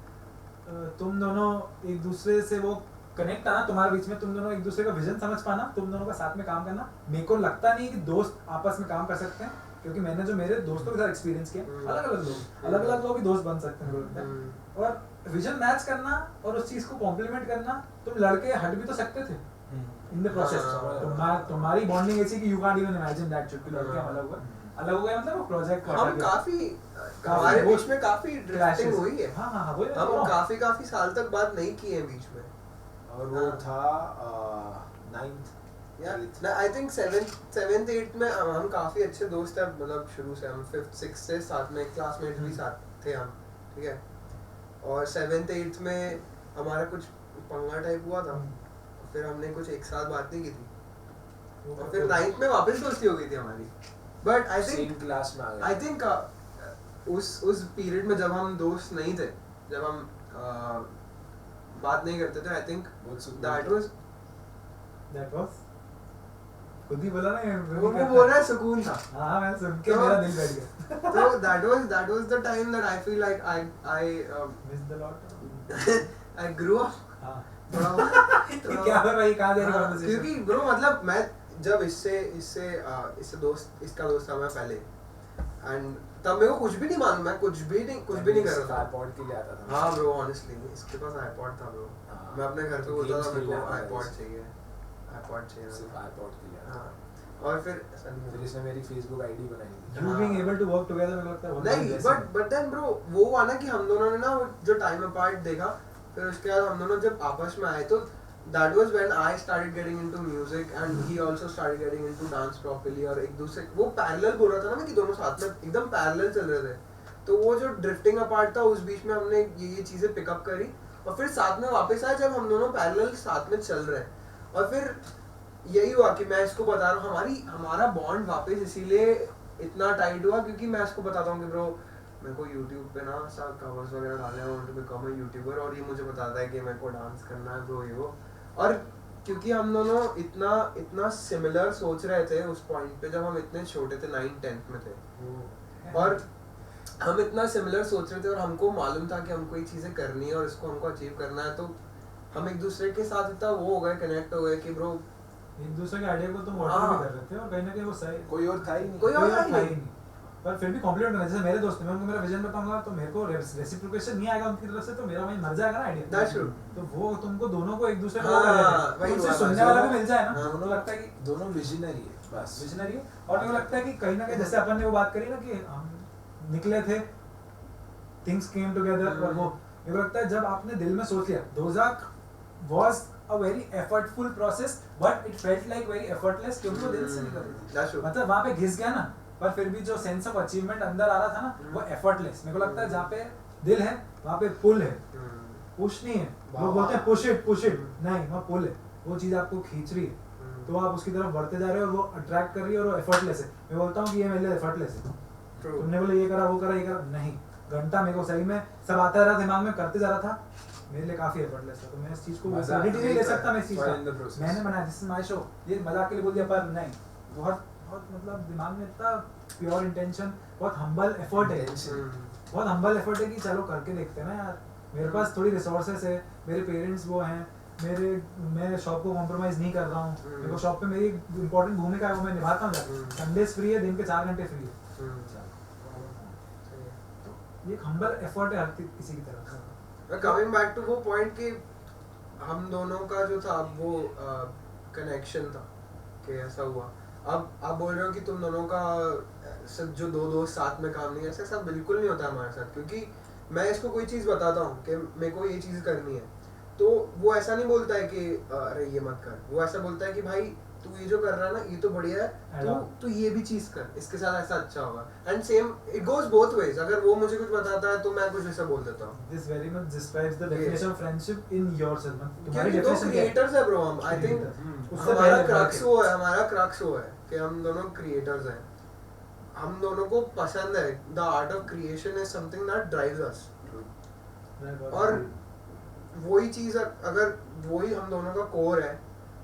तुम दोनों एक दूसरे से वो कनेक्ट आना तुम्हारे बीच में, तुम दोनों एक दूसरे का विजन समझ पाना, तुम दोनों का साथ में काम करना। मेरे को लगता नहीं कि दोस्त आपस में काम कर सकते हैं, क्योंकि मैंने जो मेरे दोस्तों के साथ एक्सपीरियंस किया, अलग अलग लोग भी दोस्त बन सकते हैं मेरे को लगता है। और विजन मैच करना और उस चीज को कॉम्प्लीमेंट करना, तुम लड़के हट भी तो सकते थे इन द प्रोसेस। हाँ। तुम्हारी बॉन्डिंग ऐसी कि you can't even imagine that should be, लड़के हम अलग हो गए मतलब वो प्रोजेक्ट हम काफी हमारे वो- बीच में काफी ड्रिफ्टिंग clashes। हुई है। हाँ हाँ हाँ वही मैं बोल हम रहा हूँ। काफी साल तक बात नहीं किए हैं बीच में। और वो हाँ। था 9th या आई थिंक 7th 8th में हम काफी अच्छे दोस्त हैं, मतलब शुरू से हम 5th 6th से साथ में क्लासमेट भी साथ थे हम, ठीक है। और 7th 8th में हमारा कुछ पंगा टाइप हुआ था, फिर हमने कुछ एक साल बात नहीं की थी, और फिर 9th में वापस दोस्ती हो गई थी हमारी। But I same think class में आ गए। आई थिंक उस पीरियड में जब हम दोस्त नहीं थे, जब हम बात नहीं करते थे, आई थिंक बहुत सुकून दैट था। वाज खुद ही बोला ना ये वो बोल रहा है सुकून था। हाँ मैं सुन के तो- मेरा दिल बैठ गया। So that was the time that I feel like I miss the lot. I grew up हाँ थोड़ा क्या है भाई, कहाँ दे रही हाँ, कॉन्वर्सेशन? क्योंकि ब्रो मतलब मैं जब इससे दोस्त इसका दोस्त था मैं पहले, एंड तब मेरे को कुछ भी नहीं मालूम, मैं कुछ भी नहीं कर रहा था। iPod के लिए आता था। हाँ ब्रो ऑनेस्टली इसके पास iPod था ब्रो। हाँ। मैं अपने घर पे तो बोलता games था मेरे खेलने को आता था iPod इससे। चाहिए, iPod चाहिए। सिर्फ iPod के लिए आता था। हाँ और फिर ऐसा नहीं फिर हुआ। इसने मेरी Facebook ID बनाई थी। You being able to work together मेरे को लगता है बहुत नहीं बड़ी blessing बट देन ब्रो वो हुआ ना कि हम दोनों ने ना वो जो टाइम अपार्ट देखा, फिर उसके बाद हम दोनों जब आपस में आए तो that was when I started getting into music and he also started getting into dance properly, और एक दूसरे वो पैरेलल बोल रहा था ना मैं कि दोनों साथ में एकदम पैरेलल चल रहे थे। तो वो जो ड्रिफ्टिंग अपार्ट था उस बीच में हमने ये चीजें पिकअप करी और फिर साथ में वापस आए जब हम दोनों पैरेलल साथ में चल रहे हैं। और फिर यही हुआ कि मैं इसको बता रहा हूँ हमारा बॉन्ड वापस इसीलिए इतना टाइट हुआ क्योंकि मैं इसको बताता हूँ कि ब्रो मेरे को YouTube पे ना ऐसा कवर्स वगैरह डालने हैं, want to become a YouTuber, और ये मुझे बताता है कि मेरे को डांस करना है ब्रो ये वो। और क्योंकि हम दोनों इतना सिमिलर सोच रहे थे उस पॉइंट पे जब हम इतने छोटे थे 9th 10th में थे, और हम इतना सिमिलर सोच रहे थे और हमको मालूम था कि हमको ये चीज़ें करनी है और इसको हमको अचीव करना है, तो हम एक दूसरे के साथ इतना वो हो गए, कनेक्ट हो गए कि ब्रो एक दूसरे के आइडिया को तुम ऑर्डर भी कर रहे थे और कहीं ना कहीं वो सही कोई और था ही नहीं। कोई और था ही था ही नहीं। नहीं। पर फिर भी कॉम्प्लीमेंट करना, जैसे मेरे दोस्त हैं, मैं उनको मेरा विजन बताऊंगा तो मेरे को रेसिप्रोकेशन नहीं आएगा उनकी तरफ से, तो मेरा वही मर जाएगा ना आइडिया। That's true. तो वो तुमको दोनों को एक दूसरे को हाँ, वही उनसे बात है। सुनने वाला भी मिल जाए ना, हाँ। दोनों लगता है कि दोनों विजनरी है बस। विजनरी है। और मेरे को लगता है कि कहीं ना कहीं जैसे अपन ने वो बात करी ना कि हम निकले थे, थिंग्स केम टुगेदर, और वो मेरे को लगता है जब आपने दिल में सोच लिया, Dozakh was a very effortful process but it felt like very effortless, क्योंकि वो दिल से निकल रही थी। That's true. मतलब वहाँ पे घिस गया ना, पर फिर भी जो सेंस ऑफ अचीवमेंट अंदर आ रहा था ना, वो एफर्टलेस। मेरे को लगता है जहाँ पे दिल है वहाँ पे पुल है, पुश नहीं है। लोग बोलते हैं पुश इट, नहीं, वहाँ पुल है, वो चीज़ आपको खींच रही है, तो आप उसकी तरफ बढ़ते जा रहे हो और वो अट्रैक्ट कर रही है और वो एफर्टलेस है। मैं बोलता हूँ कि ये मेरे लिए एफर्टलेस है। तुमने बोले ये करा वो करा ये करा, नहीं, घंटा मेरे को सही में सब आता रहा दिमाग में, करते जा रहा था, मेरे लिए काफी एफर्टलेस था। तो मैं इस चीज को क्रेडिट नहीं ले सकता, मैं इस चीज का मैंने बनाया, दिस इज माय शो, ये मजाक के लिए बोल दिया, पर नहीं, बहुत बहुत मतलब दिमाग में इतना प्योर इंटेंशन, बहुत हम्बल एफर्ट है, बहुत हम्बल एफर्ट है कि चलो करके देखते हैं ना यार। मेरे पास थोड़ी रिसोर्सेस है, मेरे पेरेंट्स वो हैं, मैं शॉप को कॉम्प्रोमाइज नहीं कर रहा हूँ, मेरे को शॉप पे मेरी इंपॉर्टेंट भूमिका है, वो मैं निभाता हूँ। संडेज फ्री है, दिन के 4 घंटे फ्री है, ये एक हम्बल एफर्ट है हर किसी की तरफ से। कमिंग बैक टू वो पॉइंट कि हम दोनों का जो था वो कनेक्शन था कि ऐसा हुआ। अब आप बोल रहे हो कि तुम दोनों का सब जो दो दोस्त साथ में काम नहीं, ऐसा सब बिल्कुल नहीं होता हमारे साथ, क्योंकि मैं इसको कोई चीज़ बताता हूँ कि मेरे को ये चीज़ करनी है, तो वो ऐसा नहीं बोलता है कि अरे ये मत कर, वो ऐसा बोलता है कि भाई तू ये जो कर रहा है ना ये तो बढ़िया है, तू ये भी चीज़ कर, इसके साथ ऐसा अच्छा होगा। And same it goes both ways, अगर वो मुझे कुछ बताता है तो मैं कुछ ऐसा बोल देता हूँ। This very much describes the definition of friendship in yourself. तुम्हारी क्योंकि दो definition क्या है? क्रिएटर्स है ब्रो हम, आई थिंक उससे हमारा पहले क्रक्स बात वो है, हमारा क्रक्स वो है कि हम दोनों क्रिएटर्स हैं, हम दोनों को पसंद है, the art of creation is something that drives अस। और वही चीज़ अगर वही हम दोनों का कोर है,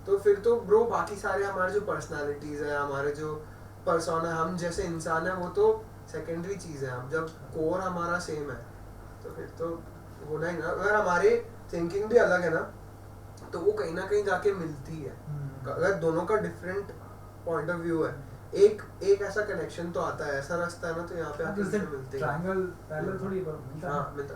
तो फिर तो ब्रो बाकी सारे हमारे जो पर्सनालिटीज़ है, हमारे जो पर्सोना है, हम जैसे इंसान है, वो तो सेकेंडरी चीज़ है। हम जब कोर हमारा सेम है तो फिर तो होना ही ना। अगर हमारे थिंकिंग भी अलग है ना, तो वो कहीं ना कहीं जाके मिलती है। अगर दोनों का डिफरेंट पॉइंट ऑफ व्यू है, एक ऐसा कनेक्शन तो आता है, ऐसा रास्ता है ना, तो यहाँ पे आके मिलते हैं। ट्रायंगल पैरेलल थोड़ी पर मिलता हाँ मिलता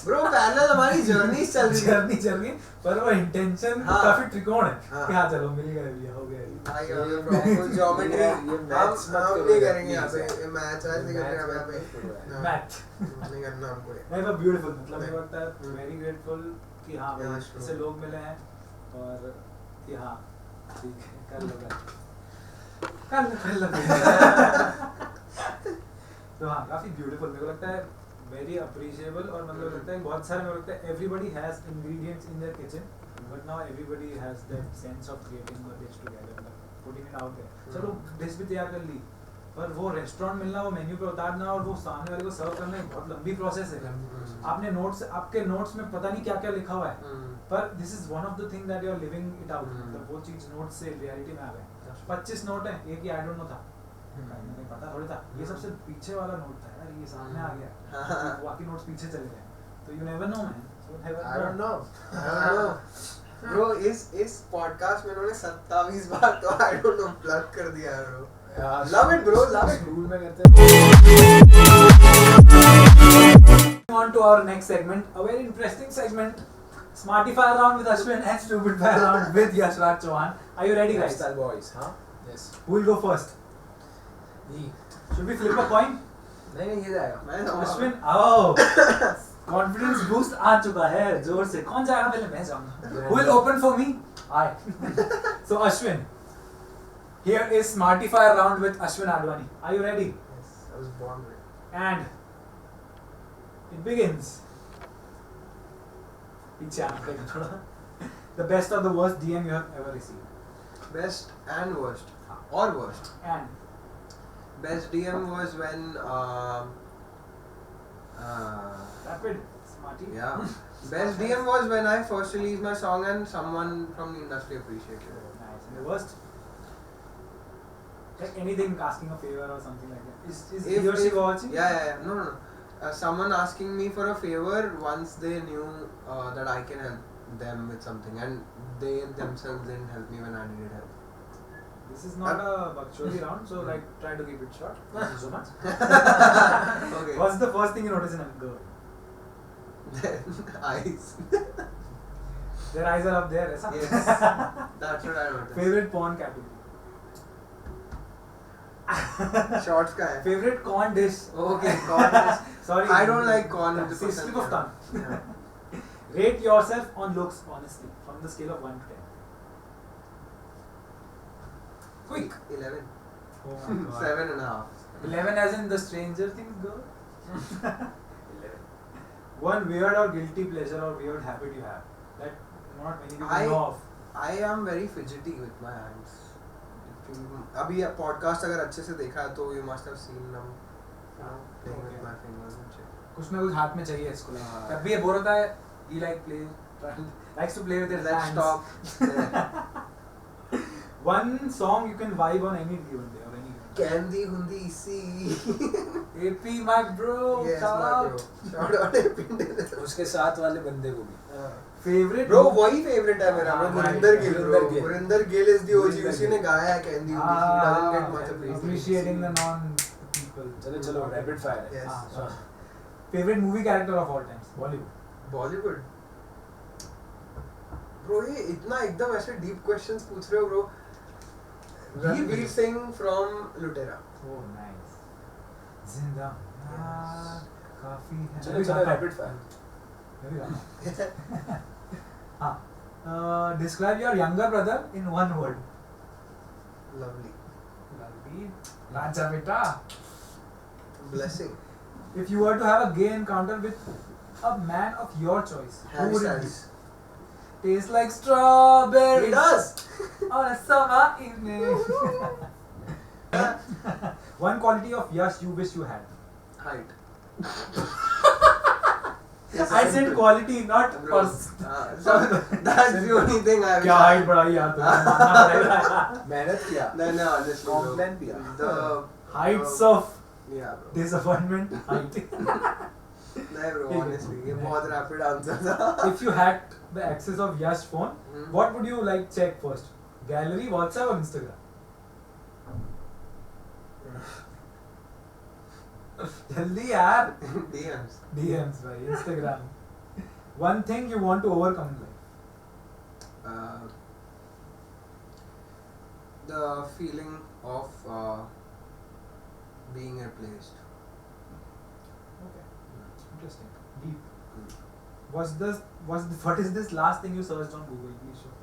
ब्रो, पैरेलल हमारी जर्नी चल रही जर्नी पर वो इंटेंशन हाँ। काफी त्रिकोण है हाँ। कि हाँ चलो मिल गए भैया, हो गया ये। भाई ये प्रॉपर ज्योमेट्री ये maths मत हम करो नहीं यार, करेंगे यहाँ पे, please ये मैथ्स ऐसे नहीं करना यहाँ पे, हाँ, मैथ नहीं करना हमको ये। नहीं पर ब्यूटीफुल, मतलब नहीं। मेरे को लगता है वेरी ग्रेटफुल कि हाँ Yeah, भाई sure. ऐसे लोग मिले हैं, और कि हाँ ठीक है कर लो तो हाँ काफी ब्यूटीफुल मेरे को लगता है, वेरी अप्रिशिएबल। और मतलब लगता है बहुत सारे, मेरे को लगता है everybody has ingredients in their kitchen, but now everybody has that sense of creating the dish together, putting it out there. चलो डिश भी तैयार कर ली, पर वो रेस्टोरेंट मिलना, वो मेन्यू पे उतारना और वो सामने वाले को सर्व करना एक बहुत लंबी प्रोसेस है। आपने नोट्स, आपके नोट्स में पता नहीं क्या क्या लिखा हुआ है, पर this is one of the thing that you are living it out. मतलब वो चीज नोट से रियलिटी में आ गए। 25 नोट है, एक ही आई डोंट नो था, मैंने पता थोड़ी था, ये सबसे पीछे वाला नोट था यार, ये सामने आ गया, बाकी नोट्स पीछे चले गए। तो you never know man, I don't know bro, इस पॉडकास्ट में इन्होंने 27 बार तो I don't know प्लग कर दिया है bro. Love it bro, love it। School में करते हैं। On to our next segment, a very interesting segment, Smarty Fire Round with Ashwin and Stupid Fire Round with Yashraj Chauhan. Are you ready guys? Lifestyle boys, हाँ? Yes. Who will go first? ये Should we flip a coin? नहीं ये जाएगा। मैं Ashwin, oh, confidence boost आ चुका है जोर से। कौन जाएगा पहले? मैं जाऊँगा। Who will open for me? I. So Ashwin, here is Smarty Fire Round with Ashwin Advani. Are you ready? Yes, I was born ready. And it begins. पीछे आना पड़ेगा थोड़ा। The best or the worst DM you have ever received? Best and worst, or worst. And Best DM was when rapid, Smarty. yeah. Best DM was when I first released my song and someone from the industry appreciated it. Nice. And the worst? Like anything, asking a favor or something like that. Is he or she watching? Yeah. No. Someone asking me for a favor once they knew that I can help them with something, and they themselves didn't help me when I needed help. This is not a Bakchori round, so like try to keep it short. Thank you so much. Okay. What's the first thing you notice in a girl? Eyes. Their eyes are up there, ऐसा? Yes. That's what I noticed. Favorite porn category? Shorts का है. Favorite corn dish? Okay, corn dish. Sorry. I don't like corn with the See, slip of tongue. Yeah. Rate yourself on looks, honestly, from the scale of 1 to 10. Quick. 11. Oh my god. 7.5. 11 as in the Stranger Things girl? 11. One weird or guilty pleasure or weird habit you have that not many people know of. I am very fidgety with my hands. अभी podcast अगर अच्छे से देखा है तो you must have seen them playing with my fingers and shit. कुछ ना कुछ हाथ में चाहिए इसको. हाँ. जब भी ये बोर होता है, he likes to play with his Let's hands. stop. Yeah. One song you can vibe on any given day or any given day. Candy hundi si. AP my bro. Yes, shout my out. bro. Shout out AP. उसके साथ वाले बंदे को भी Favorite. Bro वही favorite है मेरा. हाँ, Gurinder Gill bro. Gurinder Gill. Gurinder Gill is the OG. उसी ने गाया है Candy hundi si. He doesn't get much Appreciating the non people. चलो रैपिड फायर है. Yes. हाँ. Favorite movie character of all times? Bollywood. Bollywood. Bro ये इतना एकदम ऐसे deep questions पूछ रहे हो bro. Ranveer Singh from Lutera. Oh nice. जिंदा काफी है. चलो rapid fire. Describe your younger brother in one word. Lovely. Lovely. Raja beta. Blessing. If you were to have a gay encounter with a man of your choice, who Harry would it be? Styles. Tastes like strawberries He does. on a summer evening. One quality of Yash you wish you had. Height. I said quality, not Bro, person. so that's the only thing I wish क्या I height had. बढ़ाई यार तुमने मानना पड़ेगा. मेहनत किया. No, honestly. bro. Complain किया. The Heights of yeah, bro. disappointment. Height. नहीं bro, ठीक है. honestly, ये बहुत rapid answer था. If you hacked the access of Yash phone, Hmm. what would you like check first? Gallery, WhatsApp or Instagram? जल्दी यार. DMs. DMs भाई, Instagram. One thing you want to overcome in life. The feeling of being replaced. Okay. Interesting. Deep. What is this last thing you searched on Google? Please show.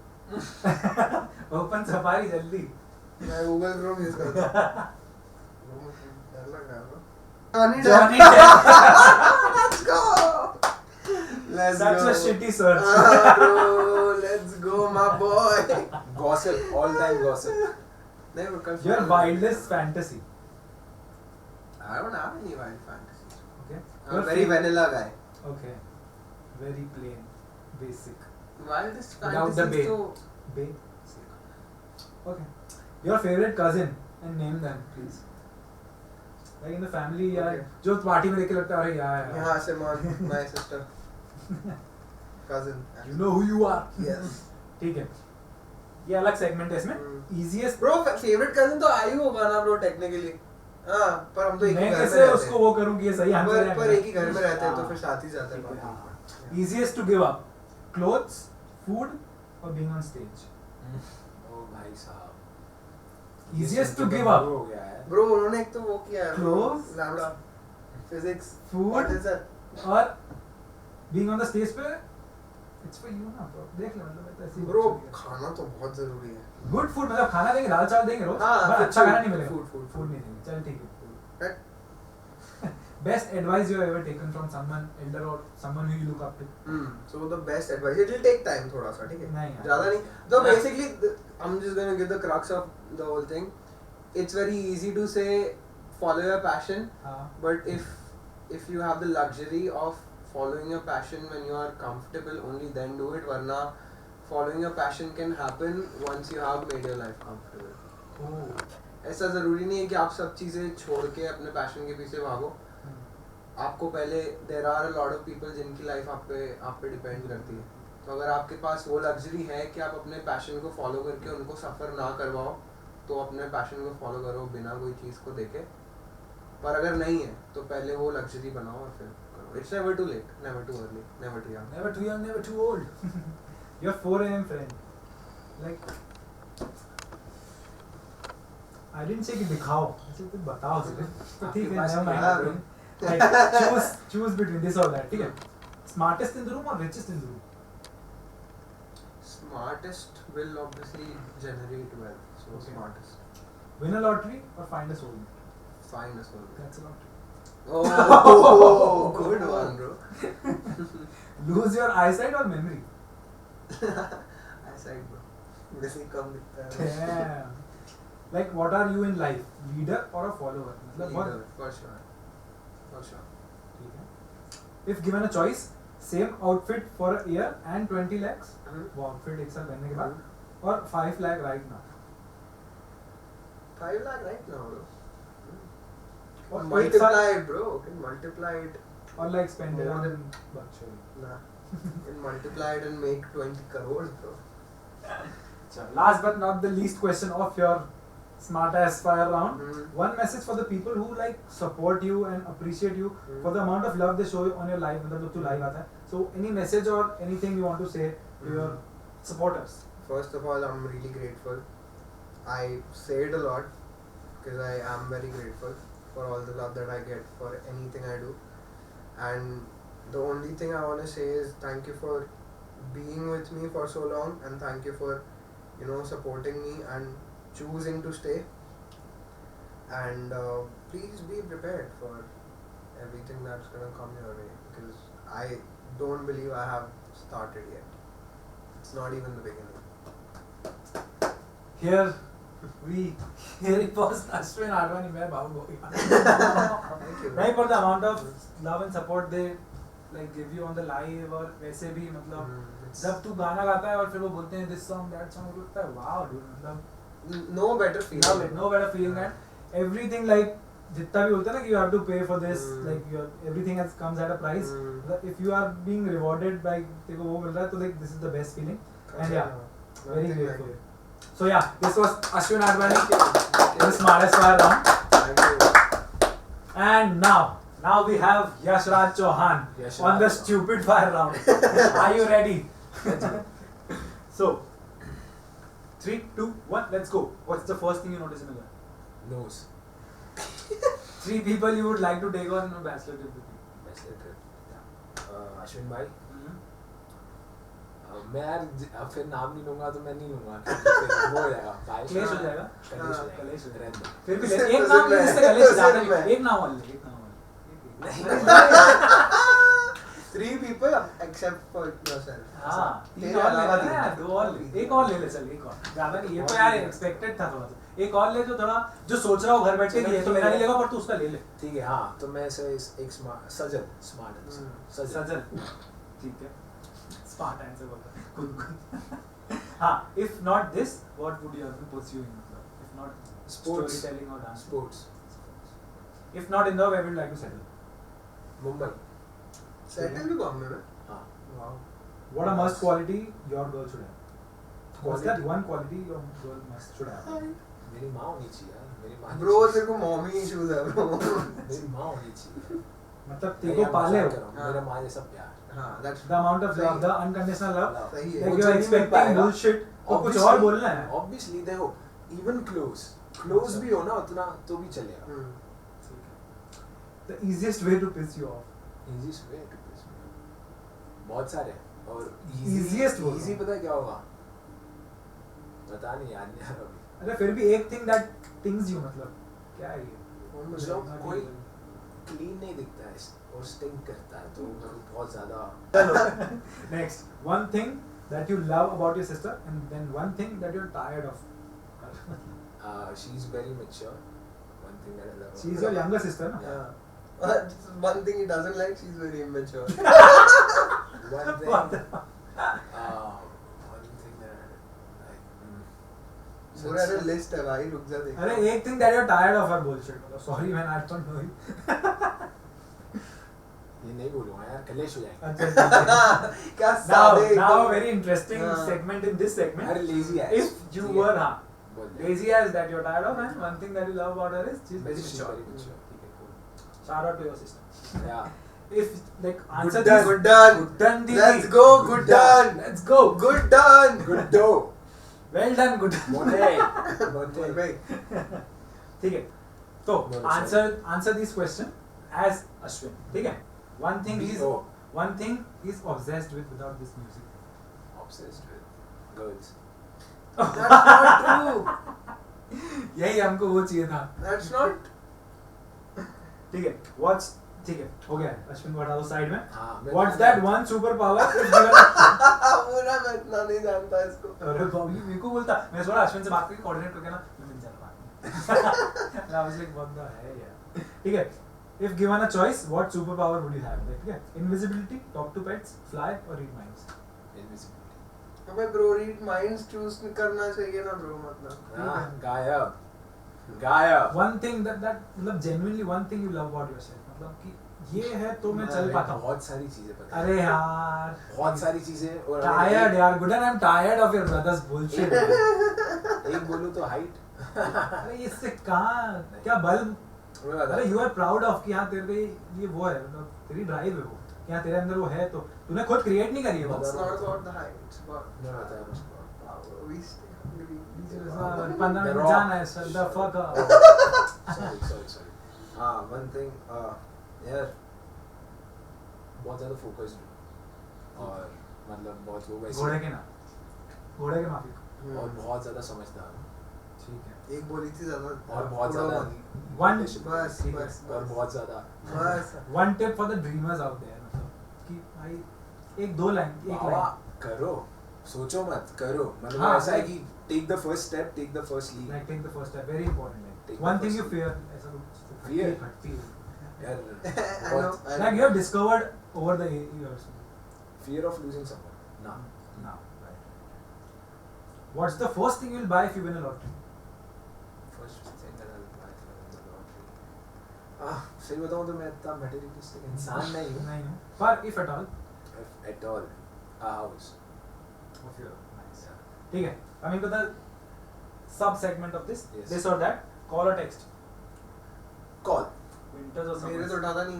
Open Safari जल्दी. मैं Google Chrome use करता हूँ. डर लग रहा है bro. Johnny Depp. Depp. Let's go. Let's Such go. a shitty search. Bro, let's go, my boy. Gossip, all time gossip. नहीं bro, Your wildest fantasy. I don't have any wild fantasies. Okay. I'm Your a very favorite- vanilla guy. Okay. Very plain, basic. Wildest Without the fantasies babe. तो Basic. Okay. Your favorite cousin and name them, please. Like in the family, यार Okay. जो party में देख के लगता है अरे यार. यहाँ से my sister, cousin. You know who you are. Yes. ठीक है. ये अलग segment है इसमें. Hmm. Easiest. Bro, favorite cousin तो आयु होगा ना bro technically. हाँ, पर हम तो एक ही मैं घर में कैसे रहते उसको हैं. वो करूँ कि ये सही आंसर है. पर एक ही घर में रहते हैं तो हाँ. फिर साथ ही जाते हैं ठीक है, बाकी. हाँ. Easiest to give up. Clothes, food, or being on stage. ओ भाई साहब. Easiest to ये give सुन के up. बोर हो गया है. Bro, उन्होंने एक तो वो किया है. Clothes? Lambda. Physics. Food? What is that? और being on the stage पे it's for you ना bro. देख ले मतलब ऐसे ही Bro, चल गया. खाना तो बहुत जरूरी है. गुड फूड मतलब खाना देंगे, दाल चावल देंगे रोज, हाँ, पर food, अच्छा खाना food, नहीं मिलेगा. food. फूड नहीं देंगे. चल ठीक है. Right? Best advice you have ever taken from someone elder or someone who you look up to. So the best advice. It will take time थोड़ा सा, ठीक है? नहीं यार. ज़्यादा नहीं. So basically, I'm just gonna give the crux of the whole thing. It's very easy to say follow your passion, हाँ. but if you have the luxury of following your passion when you are comfortable, only then do it. वरना following your passion can happen once you have made your life comfortable. Oh. ऐसा ज़रूरी नहीं है कि आप सब चीज़ें छोड़ के अपने पैशन के पीछे भागो. आपको पहले there are a lot of people जिनकी लाइफ आप पे डिपेंड करती है. तो अगर आपके पास वो लग्जरी है कि आप अपने पैशन को फॉलो करके उनको सफ़र ना करवाओ, तो अपने पैशन को फॉलो करो बिना कोई चीज़ को देखे, पर अगर नहीं है तो पहले वो लग्जरी बनाओ और फिर करो. It's never too late, never too early, never too young. Never too young, never too old. Your 4 a.m. friend. Like, I didn't say कि दिखाओ, ऐसे कुछ बताओ सिर्फ. तो ठीक है, never mind. Like, choose between this or that. ठीक है. Smartest in the room or richest in the room? Smartest will obviously generate wealth, so Okay. smartest. Win a lottery or find a soulmate? Find a soul. That's a lottery. Oh, good one, bro. Lose your eyesight or memory? Eyesight, bro. वैसे कम दिखता है. Damn. Like, what are you in life? Leader or a follower? मतलब Leader, बहुत for sure. For sure. ठीक है. If given a choice, same outfit for a year and 20 lakhs, वो outfit एक साल पहनने के बाद, और 5 lakh right now. 5 lakh right now, bro. और Multiply it, bro. Can multiply it. Or like spend it More on than- luxury. Nah. Can multiply it and make 20 crores, bro. Last but not the least question of your smart ass fire round. Hmm. One message for the people who like support you and appreciate you for the amount of love they show on your life. मतलब जब तू live आता है. So any message or anything you want to say to your supporters? First of all, I'm really grateful. I say it a lot because I am very grateful for all the love that I get for anything I do. And the only thing I want to say is thank you for being with me for so long, and thank you for, you know, supporting me and choosing to stay. And please be prepared for everything that's gonna come your way, because I don't believe I have started yet. It's not even the beginning. Here it was Ashwin Advani. मैं भावुक हो गया. Thank you. नहीं, पर the amount of love and support they like give you on the live और वैसे भी मतलब It's जब तू गाना गाता है और फिर वो बोलते हैं this song that song, लगता है wow dude, मतलब no better love feeling. it, no better feeling. And everything like जितना भी बोलते हैं ना कि you have to pay for this, like your everything has comes at a price. मतलब if you are being rewarded by तेरे को वो मिल रहा है तो like this is the best feeling. And yeah, very Nothing like grateful. it. So yeah, this was Ashwin Advani, Thank you. the smartest fire round. Thank you. And now we have Yashraj Chauhan Yashraj on the Chauhan. stupid fire round. Are you ready? So 3, 2, 1, let's go. What's the first thing you notice in a girl? Nose. 3 people you would like to take on a bachelor trip with you. Bachelor trip. Ashwin भाई. Mhm. मैं यार अब फिर नाम नहीं लूंगा तो मैं नहीं लूंगा क्योंकि फिर वो हो जाएगा क्लेश हो जाएगा. कलेश हो कलेश हो जाएगा जाएगा. रहने दो. फिर भी सिर्फ एक नाम ले, जिससे कलेश सिर्फ ज्यादा मैं. नहीं. एक नाम वाले, एक नाम वाले. 3 people except for yourself. हाँ, तेरे 3 और ले अलावा लेना यार, 2 और ले. एक और ले ले चल, एक और. ज्यादा नहीं, ये तो यार एक्सपेक्टेड था थोड़ा सा. एक और ले जो थोड़ा जो सोच रहा हो घर बैठे कि ये तो मेरा नहीं लेगा पर तू उसका ले ले. ठीक है हाँ तो मैं ऐसे एक सजल स्मार्ट सजल सजल. ठीक है. स्मार्ट आंसर बोल रहा है. खुद. हाँ, if not this, what would you have to pursue in मतलब? If not Sports. storytelling or dance. Sports If not Indore, where would you like to settle? Mumbai. Settle भी बॉम्बे में. हाँ Wow. What a must quality your girl should have? What's that Quality? one quality your girl must should have? मेरी माँ होनी चाहिए यार मेरी माँ Bro, तेरे को mommy issues है bro. मेरी माँ होनी चाहिए. मतलब तेरे को पाले हो. हाँ. मेरा माँ जैसा प्यार. हाँ, that's The amount of सही. love, the unconditional love. सही Like है. you are expecting bullshit. तो कुछ और बोलना है. Obviously देखो even close भी हो ना उतना तो भी चलेगा. हम्म. The easiest way to piss you off. Easiest way to piss me off. बहुत सारे और Easiest बोल easy रहा हूँ. पता है क्या होगा? पता नहीं याद नहीं आ रहा अभी. अरे फिर भी एक thing that stings you मतलब क्या है ये? मतलब कोई क्लीन नहीं दिखता है और स्टिंग करता है तो बहुत ज्यादा. Next, one thing that you love about your sister and then one thing that you're tired of. She's very mature. One thing that I love. She's your younger sister, na? Yeah. One thing he doesn't like, she's very immature. One thing. One thing that I like. पूरा ना list है भाई, रुक जा देख. अरे एक thing that you're tired of her bullshit. मतलब sorry man, I don't know you. ये नहीं बोलूँगा यार कलेश हो जाएगा. अच्छा. क्या सादे Now a एकदम. very interesting हाँ. segment in this segment. अरे lazy है. If you were बोल दे। lazy as that you're tired of, and one thing that you love about her is she's very She's mature. very mature. ठीक है, cool. Shout out to your sister. Yeah. If like answer Good done. this, Good done. good done, Didi. Let's go. Good done. Let's go. Good done. Good dough. Well done, good. मोटे. बोल मोटे. भाई. ठीक है. तो बोलो, answer this question as Ashwin. ठीक है. One thing he's obsessed with without this music. Obsessed with girls. That's not true. यही हमको वो चाहिए था. That's not. ठीक है. ठीक है. हो गया. अश्विन को हटा दो साइड में. हाँ. What's that one superpower? पूरा मैं इतना नहीं जानता इसको. अरे बाबू मेरे को बोलता. मैं थोड़ा अश्विन से बात करके कोऑर्डिनेट करके ना मैं मिल जाता. I was like what the है यार. ठीक है. If given a choice, what superpower would you have? ठीक है. Invisibility, talk to pets, fly or read minds. Invisibility. अबे bro read minds choose करना चाहिए ना bro मतलब. हाँ. गायब. One thing that मतलब genuinely one thing you love about yourself. मतलब कि ये है तो मैं चल पाता हूँ. बहुत सारी चीजें पता है. अरे यार. बहुत सारी चीजें और Tired यार. Good and I'm tired of your brother's bullshit. एक बोलूं तो हाइट. अरे इससे कहाँ क्या बल. अरे you are proud of कि हाँ तेरे पे ये वो है मतलब तेरी ड्राइव है वो कि हाँ तेरे अंदर वो है तो तूने खुद क्रिएट नहीं करी है वो. It's not about the height. It's about मैं बताया मुझको. power. We stay hungry. 15 minute जाना है shut the fuck up. Sorry. हाँ, one thing यार बहुत ज़्यादा फोकस्ड हूँ और मतलब बहुत वो वैसे घोड़े के माफी. और बहुत ज़्यादा समझदार हूँ. ठीक है. एक बोली थी ज्यादा. और बहुत ज़्यादा बस. और बहुत ज़्यादा बस. One tip for the dreamers out there मतलब कि भाई एक दो लाइन एक वाह, लाइन करो, सोचो मत, करो. मतलब हाँ, ऐसा है कि take the first step, take the first leap. like take the first step very important like Take one the thing first you fear ऐसा कुछ Fear? fear यार I बहुत know. like you have discovered over the years fear of losing someone. ना. now right. What's the first thing you'll buy if you win a lottery? First thing that I'll buy for the lottery. सही बताऊँ तो मैं इतना materialistic इंसान नहीं हूँ. नहीं हूँ पर if at all If at all, a house. of your nice ठीक है. coming to the sub segment of this Yes. this or that call or text Call. winters or मेरे तो summers उठाता नहीं.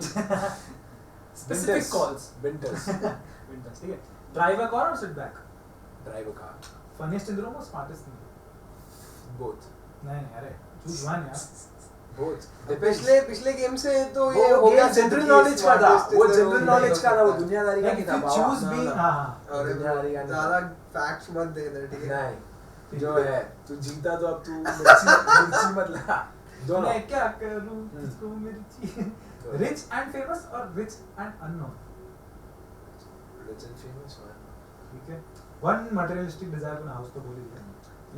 specific Winters. calls Winters. winters ठीक है. drive a car or sit back Drive a car. funniest in the room or smartest in the room Both. नहीं अरे choose one यार. Both. पिछले गेम से तो ये वो हो गया जनरल नॉलेज का था. वो जनरल जनरल नॉलेज का था. वो दुनियादारी का like नहीं if था. you Baba. choose being ना. हाँ हाँ और दुनियादारी का नहीं ज्यादा था. फैक्ट्स मत दे दे ठीक है. नहीं. जो है तू जीता तो अब तू मिर्ची मत ला. दोनों. मैं क्या करूँ तुझको मिर्ची rich and famous or rich and unknown Rich and famous man. ठीक है. one materialistic desire to house तो बोल ही दिया.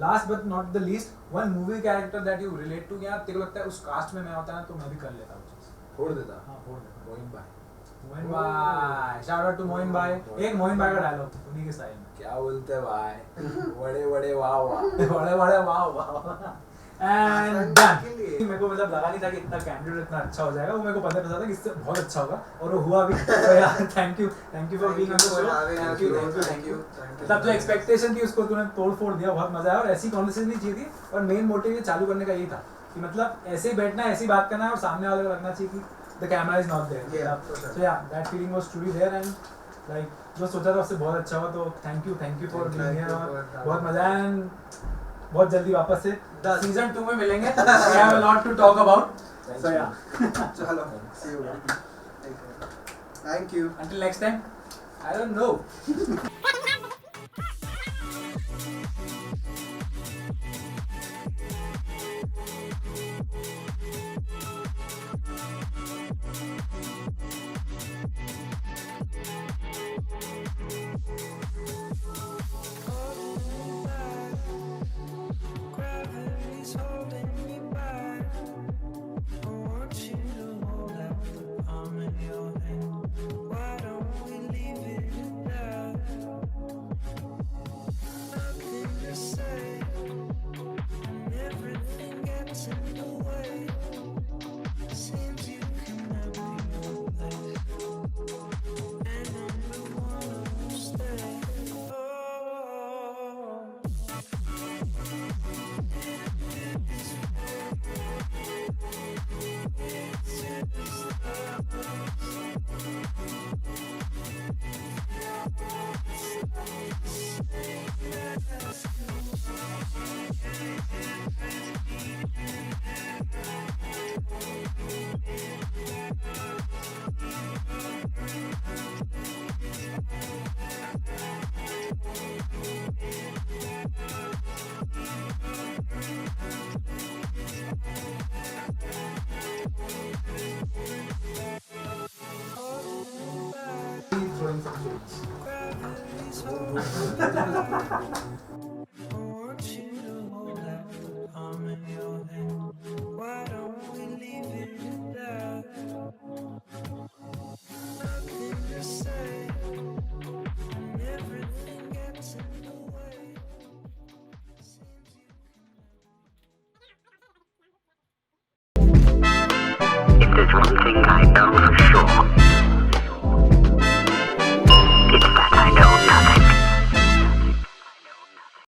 last but not the least one movie character that you relate to यार तेरे को लगता है उस कास्ट में मैं होता ना तो मैं भी कर लेता वो चीज़. फोड़ देता. हाँ फोड़ देता. मोइन भाई. मोइन भाई shout out to मोइन भाई. एक मोइन भाई का डायलॉग उन्हीं के स्टाइल में. क्या बोलते हैं भाई. बड़े वाह वाह. बड़े वाह वाह and done. मेरे को मतलब लगा नहीं था कि इतना कैंडिडेट इतना अच्छा हो जाएगा. वो मेरे को पता था कि इससे बहुत अच्छा होगा और वो हुआ भी. तो यार thank you for being on the show. Thank you. मतलब जो एक्सपेक्टेशन थी उसको तूने तोड़ फोड़ दिया. बहुत मजा आया और ऐसी कॉन्वर्सेशन नहीं चाहिए थी. और मेन मोटिव ये चालू करने का यही था कि मतलब ऐसे ही बैठना है ऐसी बात करना है और सामने वाले को लगना चाहिए कि the camera is not there. So yeah that feeling was truly there and like जो सोचा था उससे बहुत अच्छा हुआ. तो thank you for being here. बहुत मजा आया एंड बहुत जल्दी वापस से सीजन 2 में मिलेंगे. We have a lot to talk about. So yeah चलो see you. Thank you. until next time I don't know. Gravity's holding me back. I want you to hold out the palm in your hand. Why don't we leave it at that? wearing some shades. Gravity's holding. I want you to hold out the palm in your hand. Why don't we leave it at that? Nothing to say, and everything gets in the way. Seems you If there's one thing I know